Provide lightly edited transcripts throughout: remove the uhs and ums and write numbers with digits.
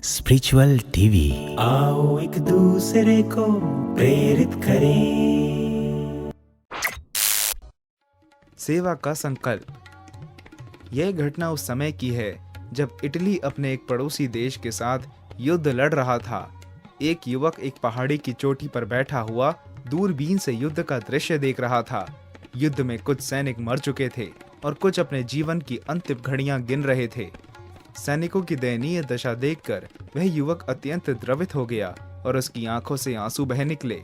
Spiritual TV. आओ एक दूसरे को प्रेरित करें। सेवा का संकल्प। यह घटना उस समय की है जब इटली अपने एक पड़ोसी देश के साथ युद्ध लड़ रहा था। एक युवक एक पहाड़ी की चोटी पर बैठा हुआ दूरबीन से युद्ध का दृश्य देख रहा था। युद्ध में कुछ सैनिक मर चुके थे और कुछ अपने जीवन की अंतिम घड़ियां गिन रहे थे। सैनिकों की दयनीय दशा देखकर वह युवक अत्यंत द्रवित हो गया और उसकी आंखों से आंसू बह निकले।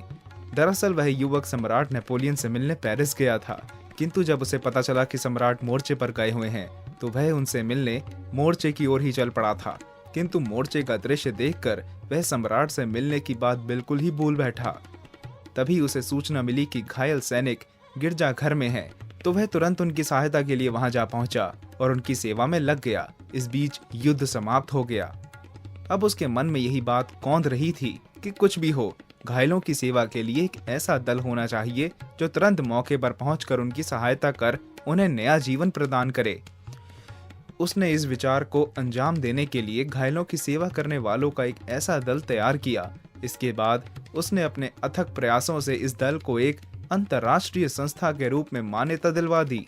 दरअसल वह युवक सम्राट नेपोलियन से मिलने पेरिस गया था, किंतु जब उसे पता चला कि सम्राट मोर्चे पर गए हुए हैं तो वह उनसे मिलने मोर्चे की ओर ही चल पड़ा था। किंतु मोर्चे का दृश्य देखकर वह सम्राट से मिलने की बात बिल्कुल ही भूल बैठा। तभी उसे सूचना मिली कि घायल सैनिक गिरजाघर में हैं, तो वह तुरंत उनकी सहायता के लिए वहां जा पहुंचा और उनकी सेवा में लग गया। इस बीच युद्ध समाप्त हो गया। अब उसके मन में यही बात कौंध रही थी कि कुछ भी हो, घायलों की सेवा के लिए एक ऐसा दल होना चाहिए जो तुरंत मौके पर पहुंचकर उनकी सहायता कर उन्हें नया जीवन प्रदान करे। उसने इस विचार को अंजाम देने के लिए घायलों की सेवा करने वालों का एक ऐसा दल तैयार किया। इसके बाद उसने अपने अथक प्रयासों से इस दल को एक अंतर्राष्ट्रीय संस्था के रूप में मान्यता दिलवा दी।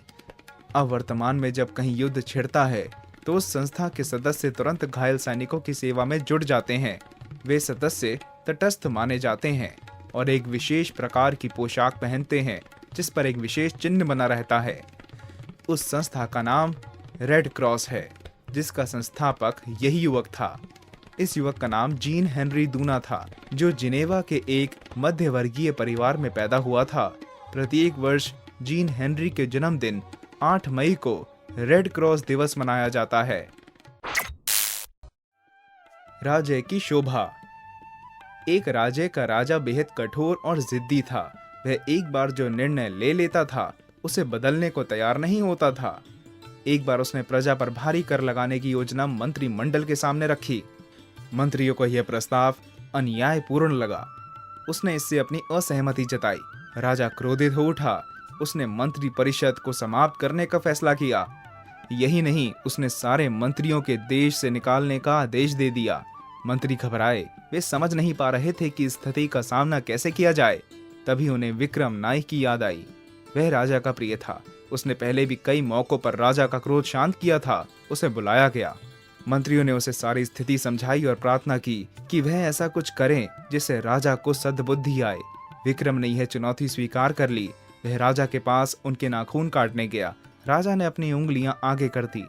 अब वर्तमान में जब कहीं युद्ध छिड़ता है तो उस संस्था के सदस्य तुरंत घायल सैनिकों की सेवा में जुट जाते हैं। वे सदस्य तटस्थ माने जाते हैं और एक विशेष प्रकार की पोशाक पहनते हैं जिस पर एक विशेष चिन्ह बना रहता है। उस संस्था का नाम रेड क्रॉस है, जिसका संस्थापक यही युवक था। इस युवक का नाम जीन हेनरी दूना था, जो जिनेवा के एक मध्यवर्गीय परिवार में पैदा हुआ था। प्रत्येक वर्ष जीन हेनरी के जन्मदिन 8 मई को रेड क्रॉस दिवस मनाया जाता है। राजे की शोभा। एक राजे का राजा बेहद कठोर और जिद्दी था। वह एक बार जो निर्णय ले लेता था उसे बदलने को तैयार नहीं होता था। एक बार उसने प्रजा पर भारी कर लगाने की योजना मंत्रिमंडल के सामने रखी। मंत्रियों को यह प्रस्ताव अन्यायपूर्ण लगा। उसने इससे अपनी असहमति जताई। राजा क्रोधित हो उठा। उसने मंत्री परिषद को समाप्त करने का फैसला किया। यही नहीं, उसने सारे मंत्रियों के देश से निकालने का आदेश दे दिया। मंत्री घबराए। वे समझ नहीं पा रहे थे कि स्थिति का सामना कैसे किया जाए। तभी उन्हें विक्रम नायक की याद आई। वह राजा का प्रिय था। उसने पहले भी कई मौकों पर राजा का क्रोध शांत किया था। उसे बुलाया गया। मंत्रियों ने उसे सारी स्थिति समझाई और प्रार्थना की कि वह ऐसा कुछ करें जिससे राजा को सद्बुद्धि आए। विक्रम ने यह चुनौती स्वीकार कर ली। वह राजा के पास उनके नाखून काटने गया। राजा ने अपनी उंगलियां आगे कर दी।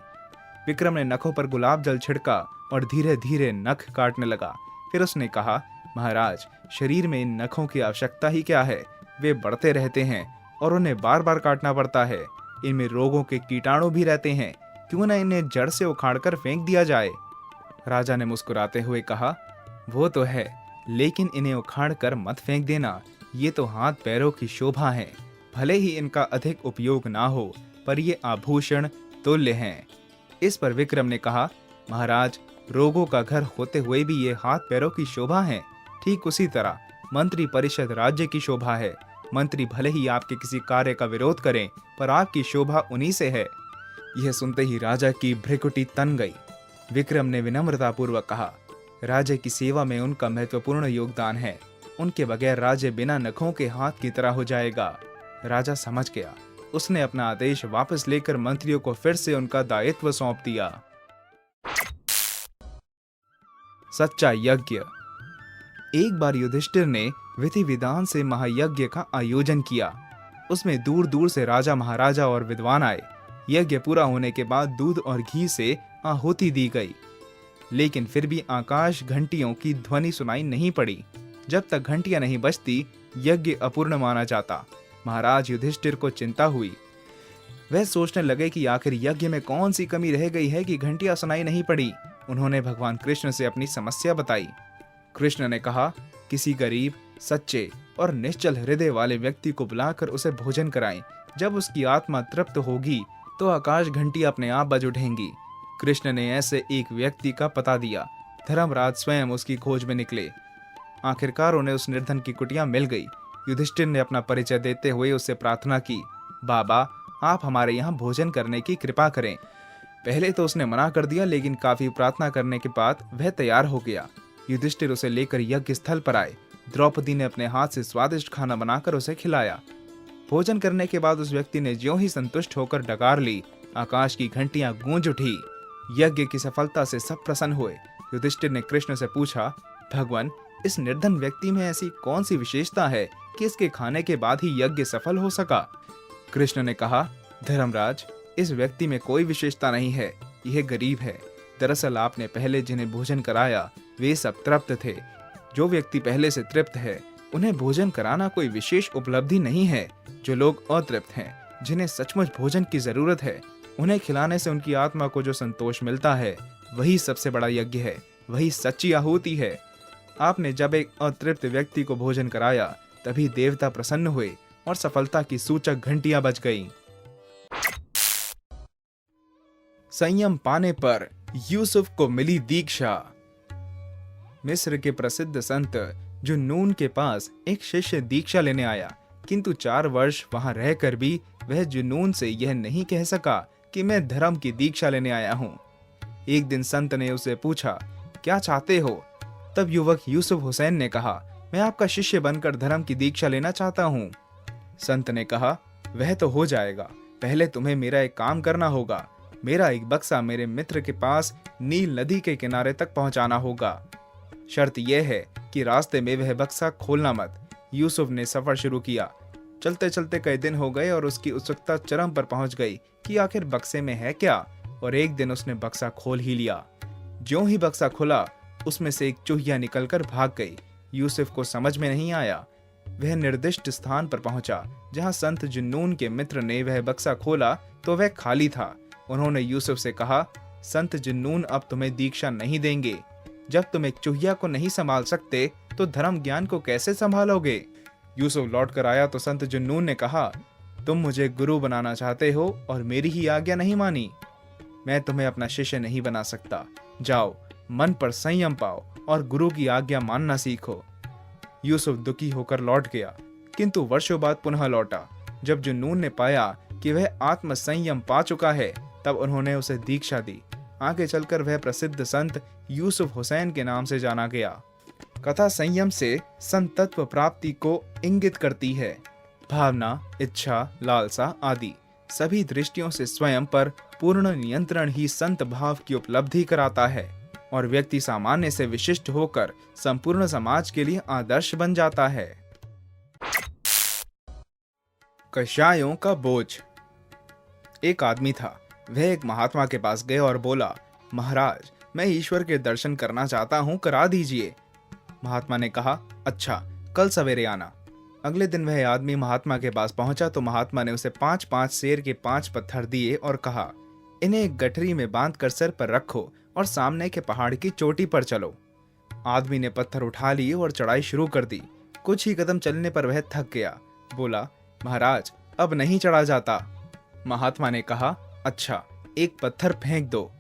विक्रम ने नखों पर गुलाब जल छिड़का और धीरे धीरे नख काटने लगा। फिर उसने कहा, महाराज, शरीर में इन नखों की आवश्यकता ही क्या है? वे बढ़ते रहते हैं और उन्हें बार बार काटना पड़ता है। इनमें रोगों के कीटाणु भी रहते हैं। क्यों न इन्हें जड़ से उखाड़कर फेंक दिया जाए? राजा ने मुस्कुराते हुए कहा, वो तो है, लेकिन इन्हें उखाड़कर मत फेंक देना। ये तो हाथ पैरों की शोभा है। भले ही इनका अधिक उपयोग ना हो, पर ये आभूषण तुल्य हैं। इस पर विक्रम ने कहा, महाराज, रोगों का घर होते हुए भी ये हाथ पैरों की शोभा है। ठीक उसी तरह मंत्री परिषद राज्य की शोभा है। मंत्री भले ही आपके किसी कार्य का विरोध करें, पर आपकी शोभा उन्हीं से है। यह सुनते ही राजा की भ्रिकुटी तन गई। विक्रम ने विनम्रतापूर्वक कहा, राज्य की सेवा में उनका महत्वपूर्ण योगदान है। उनके बगैर राज्य बिना नखों के हाथ की तरह हो जाएगा। राजा समझ गया। उसने अपना आदेश वापस लेकर मंत्रियों को फिर से उनका दायित्व सौंप दिया। सच्चा यज्ञ। एक बार युधिष्ठिर ने विधि विधान से महायज्ञ का आयोजन किया। उसमें दूर दूर से राजा, महाराजा और विद्वान आए। यज्ञ पूरा होने के बाद दूध और घी से आहुति दी गई, लेकिन फिर भी आकाश घंटियों की ध्वनि सुनाई नहीं पड़ी। जब तक घंटियां नहीं बजती, यज्ञ अपूर्ण माना जाता। महाराज युधिष्ठिर को चिंता हुई। वह सोचने लगे कि आखिर यज्ञ में कौन सी कमी रह गई है कि घंटियां सुनाई नहीं पड़ी। उन्होंने भगवान कृष्ण से अपनी समस्या बताई। कृष्ण ने कहा, किसी गरीब, सच्चे और निश्चल हृदय वाले व्यक्ति को बुलाकर उसे भोजन कराएं। जब उसकी आत्मा तृप्त होगी तो आकाश घंटियां अपने आप बज उठेंगी। कृष्ण ने ऐसे एक व्यक्ति का पता दिया। धर्मराज स्वयं उसकी खोज में निकले। आखिरकार उन्हें उस निर्धन की कुटिया मिल गई। युधिष्ठिर ने अपना परिचय देते हुए उससे प्रार्थना की, बाबा, आप हमारे यहाँ भोजन करने की कृपा करें। पहले तो उसने मना कर दिया, लेकिन काफी प्रार्थना करने के बाद वह तैयार हो गया। युधिष्ठिर उसे लेकर यज्ञ स्थल पर आए। द्रौपदी ने अपने हाथ से स्वादिष्ट खाना बनाकर उसे खिलाया। भोजन करने के बाद उस व्यक्ति ने ज्यों ही संतुष्ट होकर डकार ली, आकाश की घंटियां गूंज उठी। यज्ञ की सफलता से सब प्रसन्न हुए। युधिष्ठिर ने कृष्ण से पूछा, भगवान, इस निर्धन व्यक्ति में ऐसी कौन सी विशेषता है कि इसके खाने के बाद ही यज्ञ सफल हो सका? कृष्ण ने कहा, धर्मराज, इस व्यक्ति में कोई विशेषता नहीं है, यह गरीब है। दरअसल आपने पहले जिन्हें भोजन कराया वे सब तृप्त थे। जो व्यक्ति पहले से तृप्त है उन्हें भोजन कराना कोई विशेष उपलब्धि नहीं है। जो लोग अतृप्त हैं, जिन्हें सचमुच भोजन की जरूरत है, उन्हें खिलाने से उनकी आत्मा को जो संतोष मिलता है वही सबसे बड़ा यज्ञ है, वही सच्ची आहुति है। आपने जब एक अतृप्त व्यक्ति को भोजन कराया तभी देवता प्रसन्न हुए और सफलता की सूचक घंटियां बज गईं। संयम पाने पर यूसुफ को मिली दीक्षा। मिस्र के प्रसिद्ध संत जुन्नून के पास एक शिष्य दीक्षा लेने आया, किंतु 4 वर्ष वहां रहकर भी वह जुनून से यह नहीं कह सका कि मैं धर्म की दीक्षा लेने आया हूं। एक दिन संत ने उसे पूछा, क्या चाहते हो? तब युवक यूसुफ हुसैन ने कहा, मैं आपका शिष्य बनकर धर्म की दीक्षा लेना चाहता हूं। संत ने कहा, वह तो हो जाएगा, पहले तुम्हें मेरा एक काम करना होगा। मेरा एक बक्सा मेरे मित्र के पास नील नदी के किनारे तक पहुंचाना होगा। शर्त यह है कि रास्ते में वह बक्सा खोलना मत। यूसुफ ने सफर शुरू किया। चलते चलते कई दिन हो गए और उसकी उत्सुकता चरम पर पहुंच गई कि आखिर बक्से में है क्या, और एक दिन उसने बक्सा खोल ही लिया। ज्यों ही बक्सा खुला, उसमें से एक चूहिया निकलकर भाग गई। यूसुफ को समझ में नहीं आया। वह निर्दिष्ट स्थान पर पहुंचा जहां संत जुन्नून के मित्र ने वह बक्सा खोला तो वह खाली था। उन्होंने यूसुफ से कहा, संत जुन्नून अब तुम्हें दीक्षा नहीं देंगे। जब तुम एक चूहिया को नहीं संभाल सकते तो धर्म ज्ञान को कैसे संभालोगे? यूसुफ लौट कर आया तो संत जुन्नून ने कहा, तुम मुझे गुरु बनाना चाहते हो और मेरी ही आज्ञा नहीं मानी। मैं तुम्हें अपना शिष्य नहीं बना सकता। जाओ, मन पर संयम पाओ और गुरु की आज्ञा मानना सीखो। यूसुफ दुखी होकर लौट गया, किंतु वर्षों बाद पुनः लौटा। जब जुन्नून ने पाया कि वह आत्म संयम पा चुका है, तब उन्होंने उसे दीक्षा दी। आगे चलकर वह प्रसिद्ध संत यूसुफ हुसैन के नाम से जाना गया। कथा संयम से संतत्व प्राप्ति को इंगित करती है। भावना, इच्छा, लालसा आदि सभी दृष्टियों से स्वयं पर पूर्ण नियंत्रण ही संत भाव की उपलब्धि कराता है और व्यक्ति सामान्य से विशिष्ट होकर संपूर्ण समाज के लिए आदर्श बन जाता है। कषायों का बोझ। एक आदमी था। वह एक महात्मा के पास गया और बोला, महाराज, मैं ईश्वर के दर्शन करना चाहता हूँ, करा दीजिए। महात्मा ने कहा, अच्छा, कल सवेरे आना। अगले दिन वह आदमी महात्मा के पास पहुंचा तो महात्मा ने उसे 5-5 शेर के 5 पत्थर दिए और कहा, इन्हें एक गठरी में बांधकर सर पर रखो और सामने के पहाड़ की चोटी पर चलो। आदमी ने पत्थर उठा लिए और चढ़ाई शुरू कर दी। कुछ ही कदम चलने पर वह थक गया। बोला, महाराज, अब नहीं चढ़ा जाता। महात्मा ने कहा, अच्छा, एक पत्थर फेंक दो।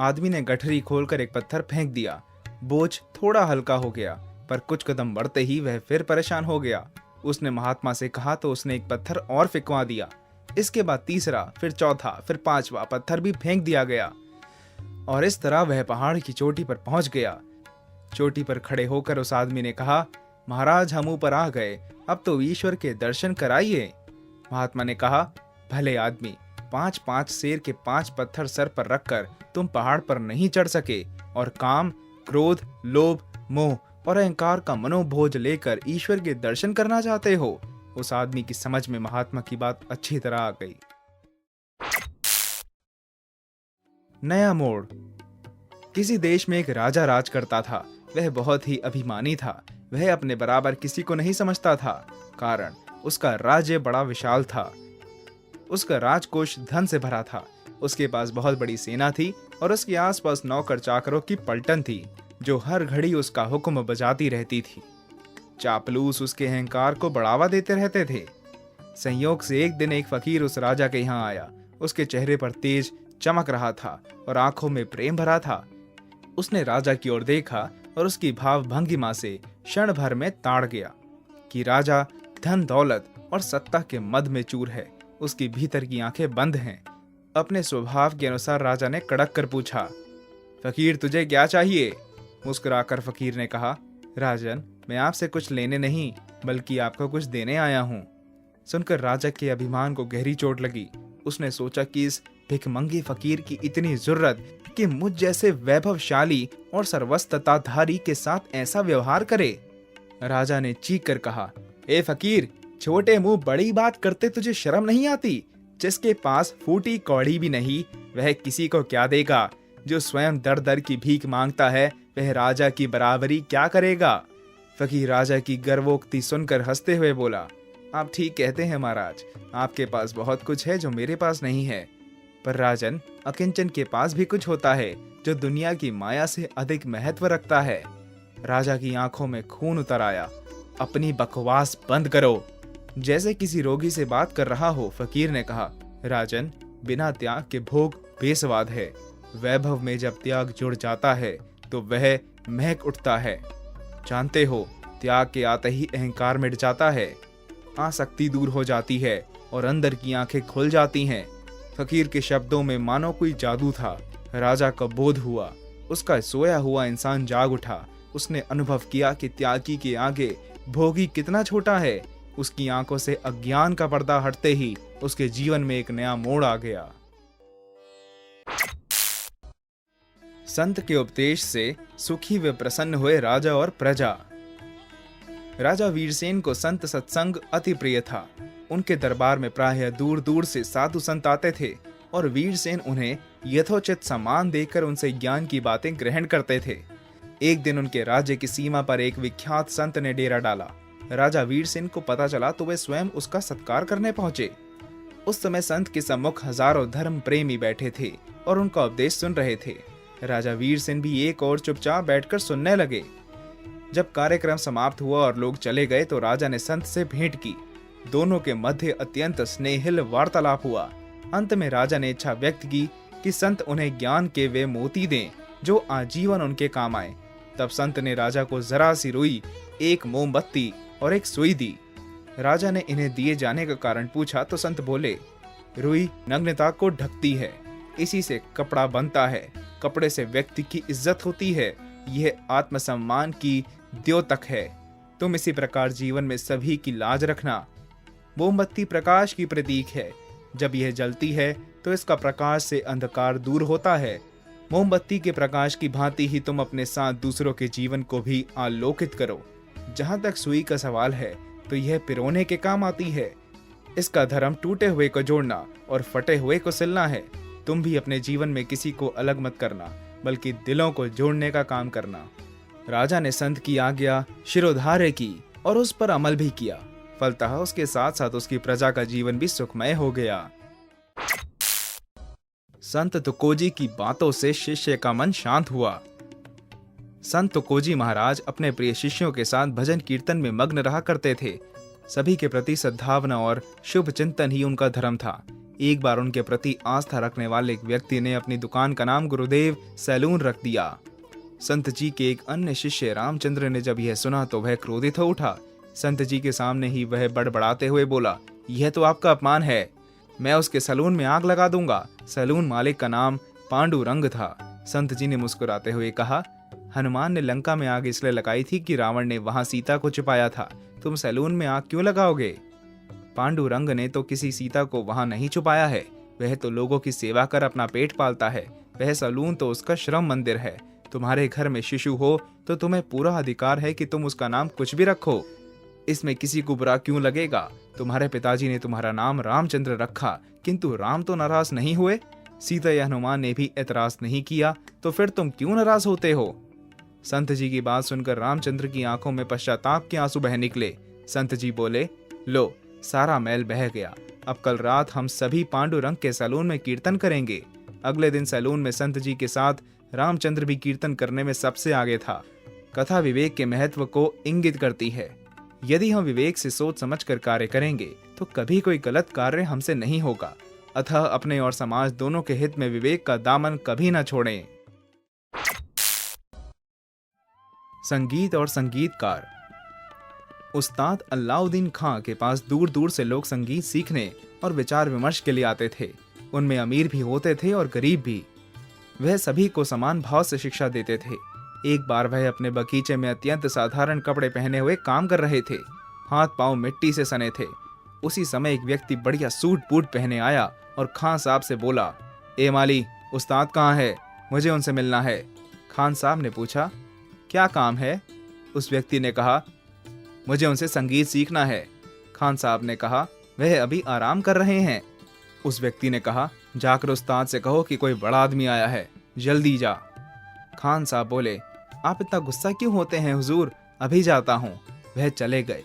आदमी ने गठरी खोलकर एक पत्थर फेंक दिया। बोझ थोड़ा हल्का हो गया, पर कुछ कदम बढ़ते ही वह फिर परेशान हो गया। उसने महात्मा से कहा तो उसने एक पत्थर और फेंकवा दिया। इसके बाद तीसरा, फिर चौथा, फिर 5वां पत्थर भी फेंक दिया गया और इस तरह वह पहाड़ की चोटी पर पहुंच गया। चोटी पर खड़े होकर उस आदमी ने कहा, महाराज, हम ऊपर आ गए, अब तो ईश्वर के दर्शन कराइए। महात्मा ने कहा, भले आदमी, 5-5 शेर के 5 पत्थर सर पर रखकर तुम पहाड़ पर नहीं चढ़ सके और काम, क्रोध, लोभ, मोह और अहंकार का मनोभोज लेकर ईश्वर के दर्शन करना चाहते हो। उस आदमी की समझ में महात्मा की बात अच्छी तरह आ गई। नया मोड़। किसी देश में एक राजा राज करता था। वह बहुत ही अभिमानी था। वह अपने बराबर किसी को नहीं समझता था। कारण, उसका राज्य बड़ा विशाल था। उसका राजकोष धन से भरा था। उसके पास बहुत बड़ी सेना थी और उसके आसपास नौकर चाकरों की पलटन थी जो हर घड़ी उसका हुक्म बजाती रहती थी। चापलूस उसके अहंकार को बढ़ावा देते रहते थे। संयोग से एक दिन एक फकीर उस राजा के यहाँ आया। उसके चेहरे पर तेज चमक रहा था और आंखों में प्रेम भरा था। उसने राजा की ओर देखा और उसकी भाव भंगिमा से क्षण भर में ताड़ गया कि राजा धन दौलत और सत्ता के मद में चूर है। उसकी भीतर की आंखें बंद हैं। अपने स्वभाव के अनुसार राजा ने कड़क कर पूछा, फकीर तुझे क्या चाहिए? मुस्कुराकर फकीर ने कहा, राजन, मैं आपसे कुछ लेने नहीं बल्कि आपको कुछ देने आया हूँ। सुनकर राजा के अभिमान को गहरी चोट लगी। उसने सोचा कि इस भिखमंगे फकीर की इतनी जुर्रत कि मुझ जैसे वैभवशाली और सर्वसत्ताधारी के साथ ऐसा व्यवहार करे। राजा ने चीख कर कहा, ए फकीर, छोटे मुंह बड़ी बात करते तुझे शर्म नहीं आती? जिसके पास फूटी कौड़ी भी नहीं वह किसी को क्या देगा? जो स्वयं दर दर की भीख मांगता है वह राजा की बराबरी क्या करेगा? फकीर राजा की गर्वोक्ति सुनकर हंसते हुए बोला, आप ठीक कहते हैं महाराज, आपके पास बहुत कुछ है जो मेरे पास नहीं है। पर राजन, अकिंचन के पास भी कुछ होता है जो दुनिया की माया से अधिक महत्व रखता है। राजा की आंखों में खून उतर आया। अपनी बकवास बंद करो, जैसे किसी रोगी से बात कर रहा हो फकीर ने कहा, राजन, बिना त्याग के भोग बेस्वाद है। वैभव में जब त्याग जुड़ जाता है तो वह महक उठता है। जानते हो, त्याग के आते ही अहंकार मिट जाता है, आसक्ति दूर हो जाती है और अंदर की आंखें खुल जाती हैं। फकीर के शब्दों में मानो कोई जादू था। राजा का बोध हुआ। उसका सोया हुआ इंसान जाग उठा। उसने अनुभव किया कि त्यागी के आगे भोगी कितना छोटा है। उसकी आंखों से अज्ञान का पर्दा हटते ही उसके जीवन में एक नया मोड़ आ गया। संत के उपदेश से सुखी व प्रसन्न हुए राजा और प्रजा। राजा वीरसेन को संत सत्संग अति प्रिय था। उनके दरबार में प्रायः दूर दूर से साधु संत आते थे और वीरसेन उन्हें यथोचित सम्मान देकर उनसे ज्ञान की बातें ग्रहण करते थे। एक दिन उनके राज्य की सीमा पर एक विख्यात संत ने डेरा डाला। राजा वीरसेन को पता चला तो वे स्वयं उसका सत्कार करने पहुंचे। उस समय संत के सम्मुख हजारों धर्म प्रेमी बैठे थे और उनका उपदेश सुन रहे थे। राजा वीरसेन भी एक और चुपचाप बैठकर सुनने लगे। जब कार्यक्रम समाप्त हुआ और लोग चले गए तो राजा ने संत से भेंट की। दोनों के मध्य अत्यंत स्नेहिल वार्तालाप हुआ। अंत में राजा ने इच्छा व्यक्त की कि संत उन्हें ज्ञान के वे मोती दें जो आजीवन उनके काम आए। तब संत ने राजा को जरा सी रुई, एक मोमबत्ती और एक सुई दी। राजा ने इन्हें दिए जाने का कारण पूछा तो संत बोले, रुई नग्नता को ढकती है, इसी से कपड़ा बनता है। कपड़े से व्यक्ति की इज्जत होती है, यह आत्मसम्मान की द्योतक है। तुम इसी प्रकार जीवन में सभी की लाज रखना। मोमबत्ती प्रकाश की प्रतीक है। जब यह जलती है तो इसका प्रकाश से अंधकार दूर होता है। मोमबत्ती के प्रकाश की भांति ही तुम अपने साथ दूसरों के जीवन को भी आलोकित करो। जहां तक सुई का सवाल है तो यह पिरोने के काम आती है। इसका धर्म टूटे हुए को जोड़ना और फटे हुए को सिलना है। तुम भी अपने जीवन में किसी को अलग मत करना बल्कि दिलों को जोड़ने का काम करना। राजा ने संत की आज्ञा शिरोधार्य की और उस पर अमल भी किया। फलतः उसके साथ साथ उसकी प्रजा का जीवन भी सुखमय हो गया। संत तुकोजी की बातों से शिष्य का मन शांत हुआ। संत तुकोजी महाराज अपने प्रिय शिष्यों के साथ भजन कीर्तन में मग्न रहा करते थे। सभी के प्रति सद्भावना और शुभ चिंतन ही उनका धर्म था। एक बार उनके प्रति आस्था रखने वाले एक व्यक्ति ने अपनी दुकान का नाम गुरुदेव सैलून रख दिया। संत जी के एक अन्य शिष्य रामचंद्र ने जब यह सुना तो वह क्रोधित हो उठा। संत जी के सामने ही वह बड़बड़ाते हुए बोला, यह तो आपका अपमान है, मैं उसके सैलून में आग लगा दूंगा। सैलून मालिक का नाम पांडुरंग था। संत जी ने मुस्कुराते हुए कहा, हनुमान ने लंका में आग इसलिए लगाई थी कि रावण ने वहां सीता को छुपाया था। तुम सैलून में आग क्यों लगाओगे? पांडुरंग ने तो किसी सीता को वहां नहीं छुपाया है, वह तो लोगों की सेवा कर अपना पेट पालता है। वह सैलून तो उसका श्रम मंदिर है। तुम्हारे घर में शिशु हो तो तुम्हें पूरा अधिकार है कि तुम उसका नाम कुछ भी रखो। इसमें किसी को बुरा क्यों लगेगा? तुम्हारे पिताजी ने तुम्हारा नाम रामचंद्र रखा, किंतु राम तो नाराज नहीं हुए। सीता या हनुमान ने भी एतराज नहीं किया, तो फिर तुम क्यों नाराज होते हो? संत जी की बात सुनकर रामचंद्र की आंखों में पश्चाताप के आंसू बह निकले। संत जी बोले, लो, सारा मैल बह गया। अब कल रात हम सभी पांडुरंग के सैलून में कीर्तन करेंगे। अगले दिन सैलून में संत जी के साथ रामचंद्र भी कीर्तन करने में सबसे आगे था। कथा विवेक के महत्व को इंगित करती है। यदि हम विवेक से सोच समझकर कार्य करेंगे तो कभी कोई गलत कार्य हमसे नहीं होगा। अतः अपने और समाज दोनों के हित में विवेक का दामन कभी न छोड़ें। संगीत और संगीतकार। उस्ताद अलाउद्दीन खां के पास दूर दूर से लोग संगीत सीखने और विचार विमर्श के लिए आते थे। उनमें अमीर भी होते थे और गरीब भी। वह सभी को समान भाव से शिक्षा देते थे। एक बार वह अपने बगीचे में अत्यंत साधारण कपड़े पहने हुए काम कर रहे थे। हाथ पांव मिट्टी से सने थे। उसी समय एक व्यक्ति बढ़िया सूट बूट पहने आया और खान साहब से बोला, ए माली, उस्ताद कहाँ है? मुझे उनसे मिलना है। खान साहब ने पूछा, क्या काम है? उस व्यक्ति ने कहा, मुझे उनसे संगीत सीखना है। खान साहब ने कहा, वह अभी आराम कर रहे हैं। उस व्यक्ति ने कहा, जाकर उस्ताद से कहो कि कोई बड़ा आदमी आया है, जल्दी जा। खान साहब बोले, आप इतना गुस्सा क्यों होते हैं हुजूर? अभी जाता हूँ। वह चले गए।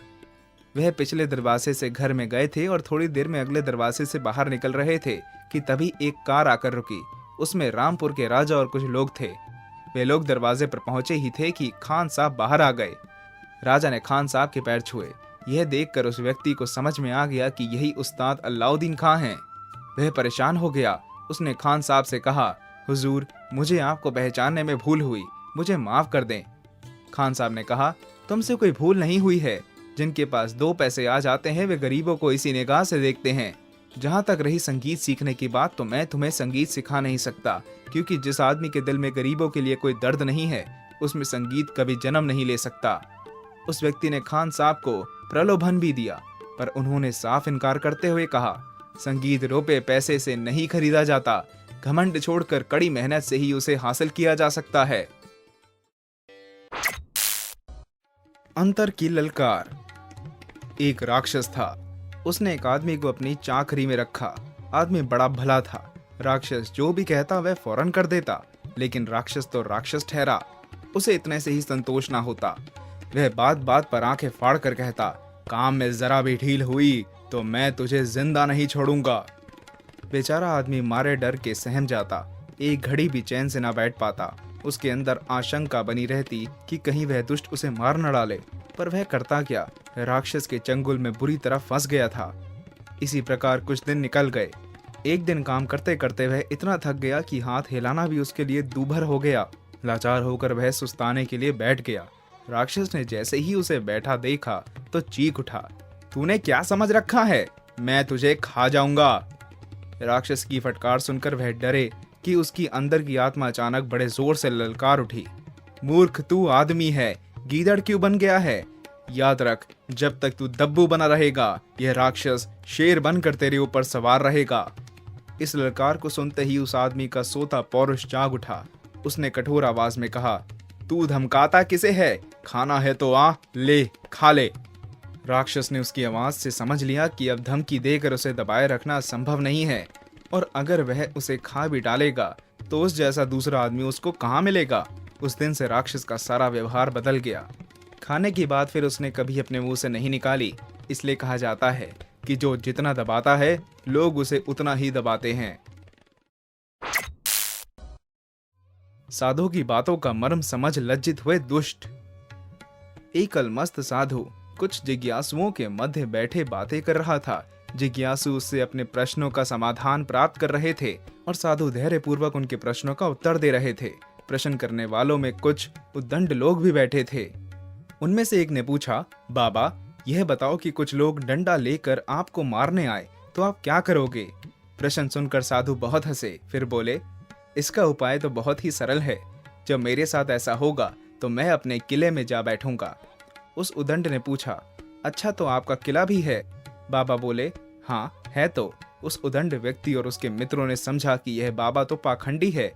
वह पिछले दरवाजे से घर में गए थे और थोड़ी देर में अगले दरवाजे से बाहर निकल रहे थे कि तभी एक कार आकर रुकी। उसमें रामपुर के राजा और कुछ लोग थे। वे लोग दरवाजे पर पहुंचे ही थे कि खान साहब बाहर आ गए। राजा ने खान साहब के पैर छुए। यह देखकर उस व्यक्ति को समझ में आ गया कि यही उस्ताद अलाउद्दीन खां हैं। वह परेशान हो गया। उसने खान साहब से कहा, हुजूर, मुझे आपको पहचानने में भूल हुई, मुझे माफ कर दें। खान साहब ने कहा, तुमसे कोई भूल नहीं हुई है। जिनके पास 2 पैसे आ जाते हैं वे गरीबों को इसी निगाह से देखते हैं। जहाँ तक रही संगीत सीखने की बात, तो मैं तुम्हें संगीत सिखा नहीं सकता, क्योंकि जिस आदमी के दिल में गरीबों के लिए कोई दर्द नहीं है, उसमें संगीत कभी जन्म नहीं ले सकता। उस व्यक्ति ने खान साहब को प्रलोभन भी दिया, पर उन्होंने साफ इनकार करते हुए कहा, संगीत रुपए पैसे से नहीं खरीदा जाता। घमंड छोड़कर कड़ी मेहनत से ही उसे हासिल किया जा सकता है। अंतर की ललकार। एक राक्षस था। उसने एक आदमी को अपनी चाकरी में रखा। आदमी बड़ा भला था। राक्षस जो भी कहता वह फौरन कर देता, लेकिन राक्षस तो राक्षस ठहरा। उसे इतने से ही संतोष ना होता। वह बात बात पर आंखें फाड़ कर कहता, काम में जरा भी ढील हुई तो मैं तुझे जिंदा नहीं छोड़ूंगा। बेचारा आदमी मारे डर के सहम जाता। एक घड़ी भी चैन से ना बैठ पाता। उसके अंदर आशंका बनी रहती कि कहीं वह दुष्ट उसे मार न डाले, पर वह करता क्या? राक्षस के चंगुल में बुरी तरह फंस गया था। इसी प्रकार कुछ दिन निकल गए। एक दिन काम करते करते वह इतना थक गया कि हाथ हिलाना भी उसके लिए दूभर हो गया। लाचार होकर वह सुस्ताने के लिए बैठ गया। राक्षस ने जैसे ही उसे बैठा देखा तो चीख उठा, तूने क्या समझ रखा है? मैं तुझे खा जाऊंगा। राक्षस की फटकार सुनकर वह डरे कि उसकी अंदर की आत्मा अचानक बड़े जोर से ललकार उठी, मूर्ख, तू आदमी है, गीदड़ क्यों बन गया है? याद रख, जब तक तू दब्बू बना रहेगा, यह राक्षस शेर बनकर तेरे ऊपर सवार रहेगा। इस ललकार को सुनते ही उस आदमी का सोता पौरुष जाग उठा। उसने कठोर आवाज में कहा, तू धमकाता किसे है? खाना है तो आ, ले, खा ले। राक्षस ने उसकी आवाज से समझ लिया कि अब धमकी देकर उसे दबाए रखना संभव नहीं है, और अगर वह उसे खा भी डालेगा तो उस जैसा दूसरा आदमी उसको कहाँ मिलेगा। उस दिन से राक्षस का सारा व्यवहार बदल गया। खाने की बात फिर उसने कभी अपने मुंह से नहीं निकाली। इसलिए कहा जाता है कि जो जितना दबाता है, लोग उसे उतना ही दबाते हैं। साधु की बातों का मर्म समझ लज्जित हुए दुष्ट। एक अलमस्त साधु कुछ जिज्ञासुओं के मध्य बैठे बातें कर रहा था। जिज्ञासु उससे अपने प्रश्नों का समाधान प्राप्त कर रहे थे और साधु धैर्य पूर्वक उनके प्रश्नों का उत्तर दे रहे थे। प्रश्न करने वालों में कुछ उद्दंड लोग भी बैठे थे। उनमें से एक ने पूछा, बाबा, यह बताओ कि कुछ लोग डंडा लेकर आपको मारने आए तो आप क्या करोगे? प्रश्न सुनकर साधु बहुत हंसे, फिर बोले, इसका उपाय तो बहुत ही सरल है। जब मेरे साथ ऐसा होगा तो मैं अपने किले में जा बैठूंगा। उस उद्दंड ने पूछा, अच्छा, तो आपका किला भी है? बाबा बोले, हाँ है। तो उस उद्दंड व्यक्ति और उसके मित्रों ने समझा कि यह बाबा तो पाखंडी है।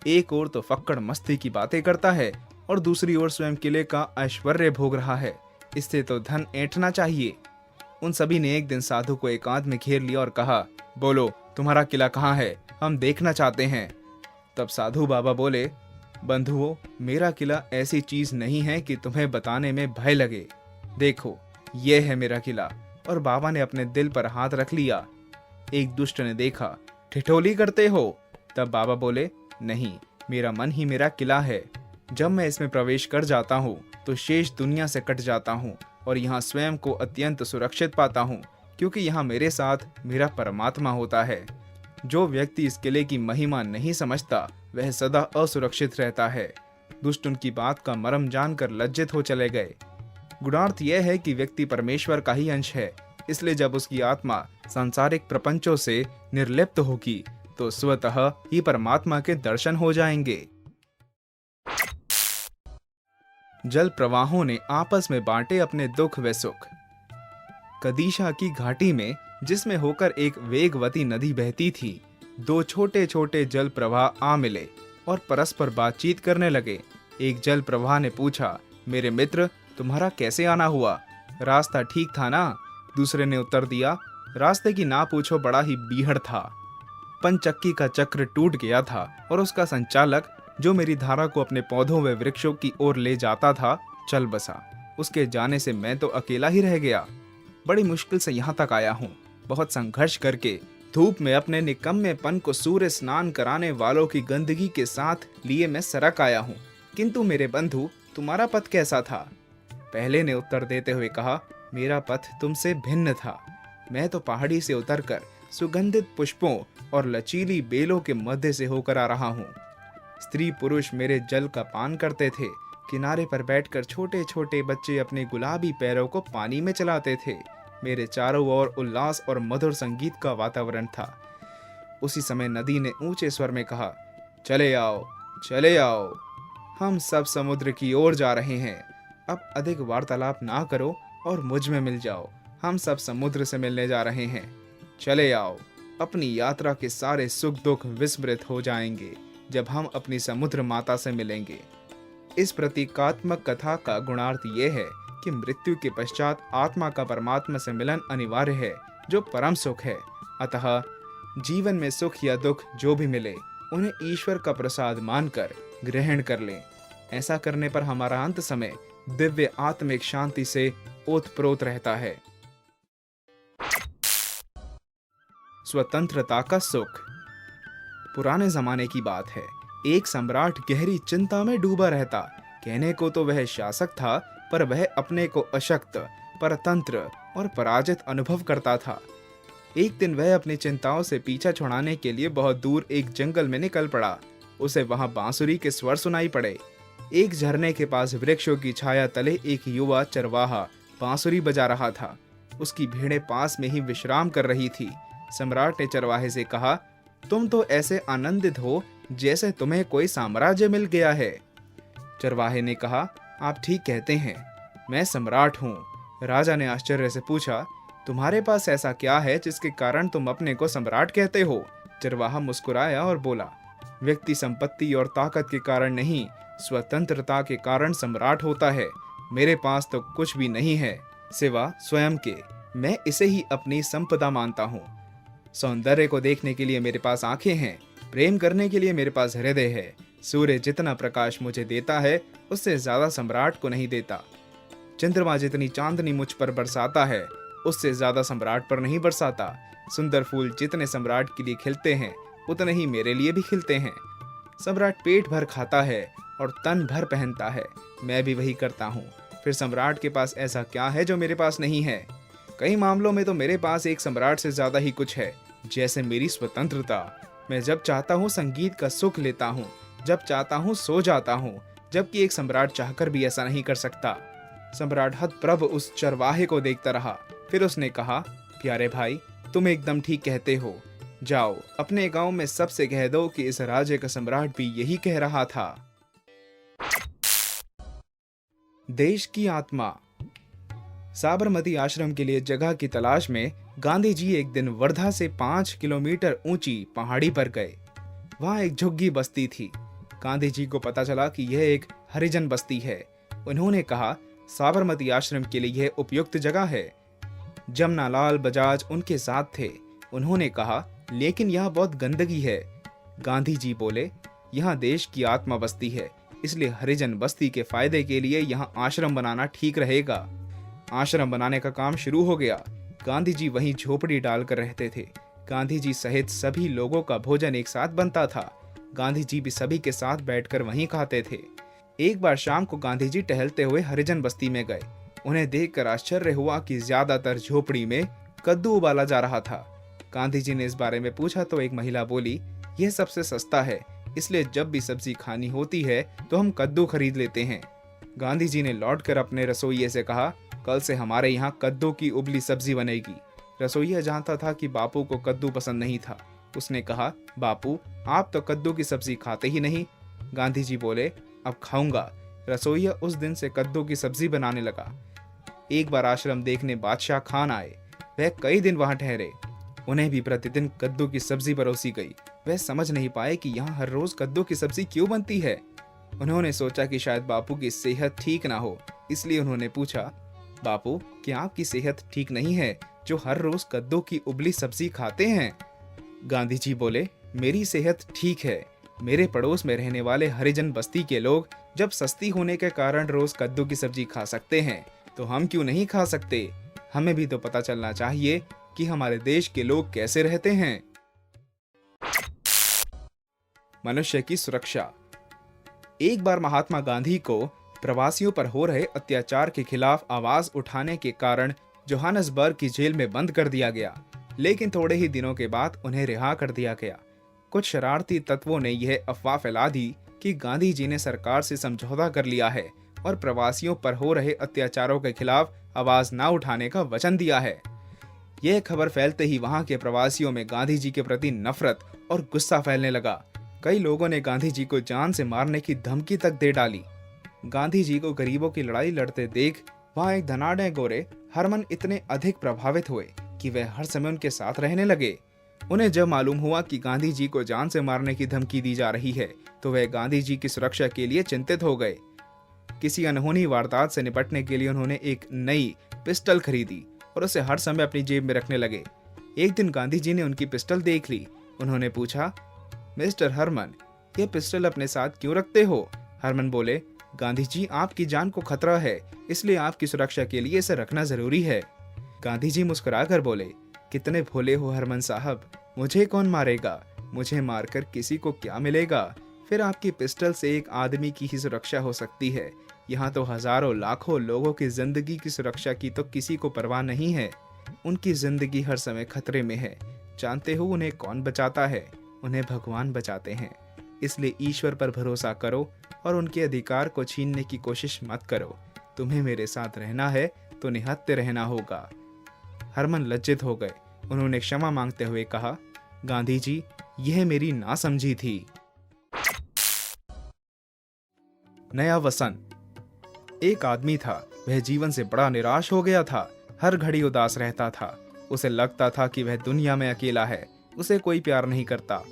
एक ओर तो फक्कड़ मस्ती की बातें करता है और दूसरी ओर स्वयं किले का ऐश्वर्य भोग रहा है। इससे तो धन ऐंठना चाहिए। उन सभी ने एक दिन साधु को एकांत में घेर लिया और कहा, बोलो, तुम्हारा किला कहाँ है? हम देखना चाहते हैं। तब साधु बाबा बोले, बंधुओं, मेरा किला ऐसी चीज नहीं है कि तुम्हें बताने में भय लगे। देखो, यह है मेरा किला। और बाबा ने अपने दिल पर हाथ रख लिया। एक दुष्ट ने देखा, ठिठोली करते हो? तब बाबा बोले, नहीं, मेरा मन ही मेरा किला है। जब मैं इसमें प्रवेश कर जाता हूँ तो शेष दुनिया से कट जाता हूँ और यहाँ स्वयं को अत्यंत सुरक्षित पाता हूँ, क्योंकि यहाँ मेरे साथ मेरा परमात्मा होता है। जो व्यक्ति इस किले की महिमा नहीं समझता वह सदा असुरक्षित रहता है। दुष्ट उनकी बात का मर्म जानकर लज्जित हो चले गए। गुणार्थ यह है कि व्यक्ति परमेश्वर का ही अंश है, इसलिए जब उसकी आत्मा सांसारिक प्रपंचों से निर्लिप्त होगी तो स्वतः ही परमात्मा के दर्शन हो जाएंगे। जल प्रवाहों ने आपस में बांटे अपने दुख व सुख। कदीशा की घाटी में, जिसमें होकर एक वेगवती नदी बहती थी, दो छोटे छोटे जल प्रवाह आ मिले और परस्पर बातचीत करने लगे। एक जल प्रवाह ने पूछा, मेरे मित्र, तुम्हारा कैसे आना हुआ? रास्ता ठीक था ना? दूसरे ने उत्तर दिया, रास्ते की ना पूछो, बड़ा ही बीहड़ था। पंचक्की का चक्र टूट गया था और उसका संचालक, जो मेरी धारा को अपने पौधों व वृक्षों की ओर ले जाता था, चल बसा। उसके जाने से मैं तो अकेला ही रह गया। बड़ी मुश्किल से यहाँ तक आया हूँ। बहुत संघर्ष करके धूप में अपने निकम्मेपन को सूर्य स्नान कराने वालों की गंदगी के साथ लिए मैं सड़क आया हूँ। किंतु मेरे बंधु, तुम्हारा पथ कैसा था? पहले ने उत्तर देते हुए कहा, मेरा पथ तुमसे भिन्न था। मैं तो पहाड़ी से उतरकर सुगंधित पुष्पों और लचीली बेलों के मध्य से होकर आ रहा हूँ। स्त्री पुरुष मेरे जल का पान करते थे। किनारे पर बैठकर छोटे छोटे बच्चे अपने गुलाबी पैरों को पानी में चलाते थे। मेरे चारों ओर उल्लास और मधुर संगीत का वातावरण था। उसी समय नदी ने ऊंचे स्वर में कहा, चले आओ, चले आओ, हम सब समुद्र की ओर जा रहे हैं। अब अधिक वार्तालाप ना करो और मुझ में मिल जाओ। हम सब समुद्र से मिलने जा रहे हैं। चले आओ, अपनी यात्रा के सारे सुख दुख विस्मृत हो जाएंगे जब हम अपनी समुद्र माता से मिलेंगे। इस प्रतीकात्मक कथा का गुणार्थ यह है कि मृत्यु के पश्चात आत्मा का परमात्मा से मिलन अनिवार्य है, जो परम सुख है। अतः जीवन में सुख या दुख जो भी मिले, उन्हें ईश्वर का प्रसाद मानकर ग्रहण कर लें। ऐसा करने पर हमारा अंत समय दिव्य आत्मिक शांति से ओतप्रोत रहता है। स्वतंत्रता का सुख। पुराने जमाने की बात है। एक सम्राट गहरी चिंता में डूबा रहता। कहने को तो वह शासक था, पर वह अपने को अशक्त, परतंत्र और पराजित अनुभव करता था। एक दिन वह अपनी चिंताओं से पीछा छुड़ाने के लिए बहुत दूर एक जंगल में निकल पड़ा। उसे वहां बांसुरी के स्वर सुनाई पड़े। एक झरने के पास वृक्षों की छाया तले एक युवा चरवाहा बांसुरी बजा रहा था। उसकी भेड़ें पास में ही विश्राम कर रही थी। सम्राट ने चरवाहे से कहा, तुम तो ऐसे आनंदित हो जैसे तुम्हें कोई साम्राज्य मिल गया है। चरवाहे ने कहा, आप ठीक कहते हैं, मैं सम्राट हूँ। राजा ने आश्चर्य से पूछा, तुम्हारे पास ऐसा क्या है जिसके कारण तुम अपने को सम्राट कहते हो? चरवाहा मुस्कुराया और बोला, व्यक्ति संपत्ति और ताकत के कारण नहीं, स्वतंत्रता के कारण सम्राट होता है। मेरे पास तो कुछ भी नहीं है सिवा स्वयं के। मैं इसे ही अपनी संपदा मानता हूँ। सौंदर्य को देखने के लिए मेरे पास आंखें हैं, प्रेम करने के लिए मेरे पास हृदय है। सूर्य जितना प्रकाश मुझे देता है, उससे ज्यादा सम्राट को नहीं देता। चंद्रमा जितनी चांदनी मुझ पर बरसाता है, उससे ज्यादा सम्राट पर नहीं बरसाता। सुंदर फूल जितने सम्राट के लिए खिलते हैं, उतने ही मेरे लिए भी खिलते हैं। सम्राट पेट भर खाता है और तन भर पहनता है, मैं भी वही करता हूँ। फिर सम्राट के पास ऐसा क्या है जो मेरे पास नहीं है? कई मामलों में तो मेरे पास एक सम्राट से ज्यादा ही कुछ है, जैसे मेरी स्वतंत्रता। मैं जब चाहता हूँ संगीत का सुख लेता हूँ, जब चाहता हूँ सो जाता हूँ, जबकि एक सम्राट चाहकर भी ऐसा नहीं कर सकता। सम्राट हतप्रभ उस चरवाहे को देखता रहा। फिर उसने कहा, प्यारे भाई, तुम एकदम ठीक कहते हो। जाओ अपने गांव में सबसे कह दो कि इस राज्य का सम्राट भी यही कह रहा था। देश की आत्मा। साबरमती आश्रम के लिए जगह की तलाश में गांधी जी एक दिन वर्धा से 5 किलोमीटर ऊंची पहाड़ी पर गए। वहां एक झुग्गी बस्ती थी। गांधी जी को पता चला कि यह एक हरिजन बस्ती है। उन्होंने कहा, साबरमती आश्रम के लिए यह उपयुक्त जगह है। जमनालाल बजाज उनके साथ थे। उन्होंने कहा, लेकिन यहाँ बहुत गंदगी है। गांधी जी बोले, यहाँ देश की आत्मा बस्ती है, इसलिए हरिजन बस्ती के फायदे के लिए यहाँ आश्रम बनाना ठीक रहेगा। आश्रम बनाने का काम शुरू हो गया। गांधी जी वहीं झोपड़ी डालकर रहते थे। गांधी जी सहित सभी लोगों का भोजन एक साथ बनता था। गांधी जी भी सभी के साथ बैठकर वहीं खाते थे। एक बार शाम को गांधी जी टहलते हुए हरिजन बस्ती में गए। उन्हें देखकर आश्चर्य हुआ कि ज्यादातर झोपड़ी में कद्दू उबाला जा रहा था। गांधी जी ने इस बारे में पूछा तो एक महिला बोली, यह सबसे सस्ता है, इसलिए जब भी सब्जी खानी होती है तो हम कद्दू खरीद लेते हैं। गांधी जी ने लौटकर अपने रसोइये से कहा, कल से हमारे यहाँ कद्दू की उबली सब्जी बनेगी। रसोइया जानता था कि बापू को कद्दू पसंद नहीं था। उसने कहा, बापू आप तो कद्दू की सब्जी खाते ही नहीं। गांधी जी बोले, अब खाऊंगा। रसोइया उस दिन से कद्दू की सब्जी बनाने लगा। एक बार आश्रम देखने बादशाह खान आए। वह कई दिन वहां ठहरे। उन्हें भी प्रतिदिन कद्दू की सब्जी परोसी गई। वह समझ नहीं पाए कि यहाँ हर रोज कद्दू की सब्जी क्यों बनती है। उन्होंने सोचा कि शायद बापू की सेहत ठीक ना हो, इसलिए उन्होंने पूछा, बापू क्या आपकी सेहत ठीक नहीं है जो हर रोज कद्दू की उबली सब्जी खाते हैं? गांधी जी बोले, मेरी सेहत ठीक है। मेरे पड़ोस में रहने वाले हरिजन बस्ती के लोग जब सस्ती होने के कारण रोज कद्दू की सब्जी खा सकते हैं तो हम क्यों नहीं खा सकते? हमें भी तो पता चलना चाहिए कि हमारे देश के लोग कैसे रहते हैं। मनुष्य की सुरक्षा। एक बार महात्मा गांधी को प्रवासियों पर हो रहे अत्याचार के खिलाफ आवाज उठाने के कारण जोहानसबर्ग की जेल में बंद कर दिया गया, लेकिन थोड़े ही दिनों के बाद उन्हें रिहा कर दिया गया। कुछ शरारती तत्वों ने यह अफवाह फैला दी कि गांधी जी ने सरकार से समझौता कर लिया है और प्रवासियों पर हो रहे अत्याचारों के खिलाफ आवाज न उठाने का वचन दिया है। यह खबर फैलते ही वहां के प्रवासियों में गांधी जी के प्रति नफरत और गुस्सा फैलने लगा। कई लोगों ने गांधी जी को जान से मारने की धमकी तक दे डाली। गांधी जी को गरीबों की लड़ाई लड़ते देख वहां एक धनाढ्य गोरे हरमन इतने अधिक प्रभावित हुए कि वह हर समय उनके साथ रहने लगे। उन्हें जब मालूम हुआ कि गांधी जी को जान से मारने की धमकी दी जा रही है तो वह गांधी जी की सुरक्षा के लिए चिंतित हो गए। किसी अनहोनी वारदात से निपटने के लिए उन्होंने एक नई पिस्टल खरीदी और उसे हर समय अपनी जेब में रखने लगे। एक दिन गांधी जी ने उनकी पिस्टल देख ली। उन्होंने पूछा, मिस्टर हरमन, ये पिस्टल अपने साथ क्यों रखते हो? हरमन बोले, गांधी जी आपकी जान को खतरा है, इसलिए आपकी सुरक्षा के लिए इसे रखना जरूरी है। गांधी जी मुस्कुराकर बोले, कितने भोले हो हरमन साहब, मुझे कौन मारेगा? मुझे मारकर किसी को क्या मिलेगा? फिर आपकी पिस्टल से एक आदमी की ही सुरक्षा हो सकती है। यहाँ तो हजारों लाखों लोगों की जिंदगी की सुरक्षा की तो किसी को परवाह नहीं है। उनकी जिंदगी हर समय खतरे में है। जानते हो उन्हें कौन बचाता है? उन्हें भगवान बचाते हैं। इसलिए ईश्वर पर भरोसा करो और उनके अधिकार को छीनने की कोशिश मत करो। तुम्हें मेरे साथ रहना है तो निहत्थे रहना होगा। हरमन लज्जित हो गए। उन्होंने क्षमा मांगते हुए कहा, गांधी जी, यह मेरी नासमझी थी। नया वसंत। एक आदमी था। वह जीवन से बड़ा निराश हो गया था। हर घड़ी उदास रहता था। उसे लगता था कि वह दुनिया में अकेला है। उसे कोई प्यार नहीं करता।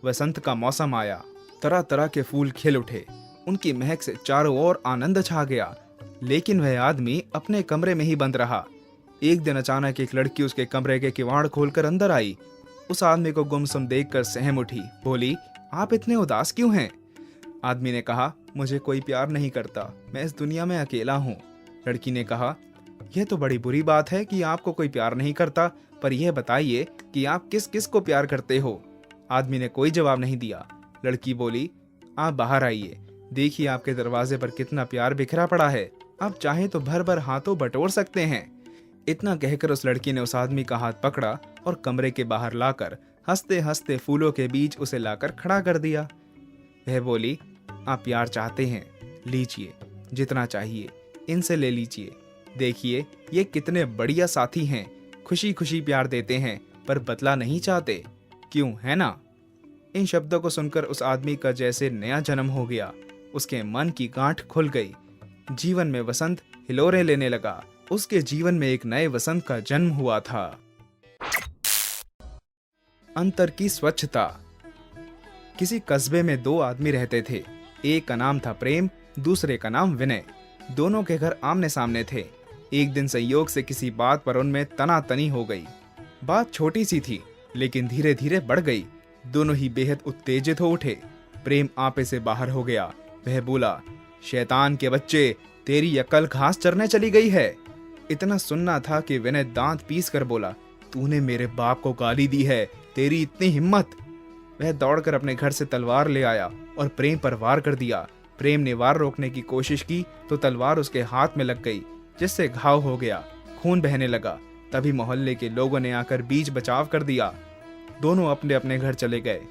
वसंत का मौसम आया। तरह तरह के फूल खिल उठे। उनकी महक से चारों ओर आनंद छा गया। लेकिन वह आदमी अपने कमरे में ही बंद रहा। एक दिन अचानक एक लड़की उसके कमरे के किवाड़ खोलकर अंदर आई। उस आदमी को गुमसुम देखकर सहम उठी। बोली, आप इतने उदास क्यों हैं? आदमी ने कहा, मुझे कोई प्यार नहीं करता। मैं इस दुनिया में अकेला हूँ। लड़की ने कहा, यह तो बड़ी बुरी बात है कि आपको कोई प्यार नहीं करता, पर यह बताइए कि आप किस किस को प्यार करते हो? आदमी ने कोई जवाब नहीं दिया। लड़की बोली, आप बाहर आइए। देखिए आपके दरवाजे पर कितना प्यार बिखरा पड़ा है। आप चाहें तो भर भर हाथों बटोर सकते हैं। इतना कहकर उस लड़की ने उस आदमी का हाथ पकड़ा और कमरे के बाहर लाकर हंसते हंसते फूलों के बीच उसे लाकर खड़ा कर दिया। वह बोली, आप प्यार चाहते हैं, लीजिए, जितना चाहिए इनसे ले लीजिए। देखिए ये कितने बढ़िया साथी हैं, खुशी खुशी प्यार देते हैं पर बदला नहीं चाहते। क्यों, है ना? इन शब्दों को सुनकर उस आदमी का जैसे नया जन्म हो गया। उसके मन की गांठ खुल गई। जीवन में वसंत हिलोरे लेने लगा। उसके जीवन में एक नए वसंत का जन्म हुआ था। अंतर की स्वच्छता। किसी कस्बे में दो आदमी रहते थे। एक का नाम था प्रेम, दूसरे का नाम विनय। दोनों के घर आमने सामने थे। एक दिन संयोग से किसी बात पर उनमें तनातनी हो गई। बात छोटी सी थी लेकिन धीरे धीरे बढ़ गई। दोनों ही बेहद उत्तेजित हो उठे। प्रेम आपे से बाहर हो गया। वह बोला, शैतान के बच्चे, तेरी अकल घास चरने चली गई है। इतना सुनना था कि विनय दांत पीस कर बोला, तूने मेरे बाप को गाली दी है, तेरी इतनी हिम्मत। वह दौड़कर अपने घर से तलवार ले आया और प्रेम पर वार कर दिया। प्रेम ने वार रोकने की कोशिश की तो तलवार उसके हाथ में लग गई, जिससे घाव हो गया। खून बहने लगा। तभी मोहल्ले के लोगों ने आकर बीच बचाव कर दिया। दोनों अपने अपने घर चले गए।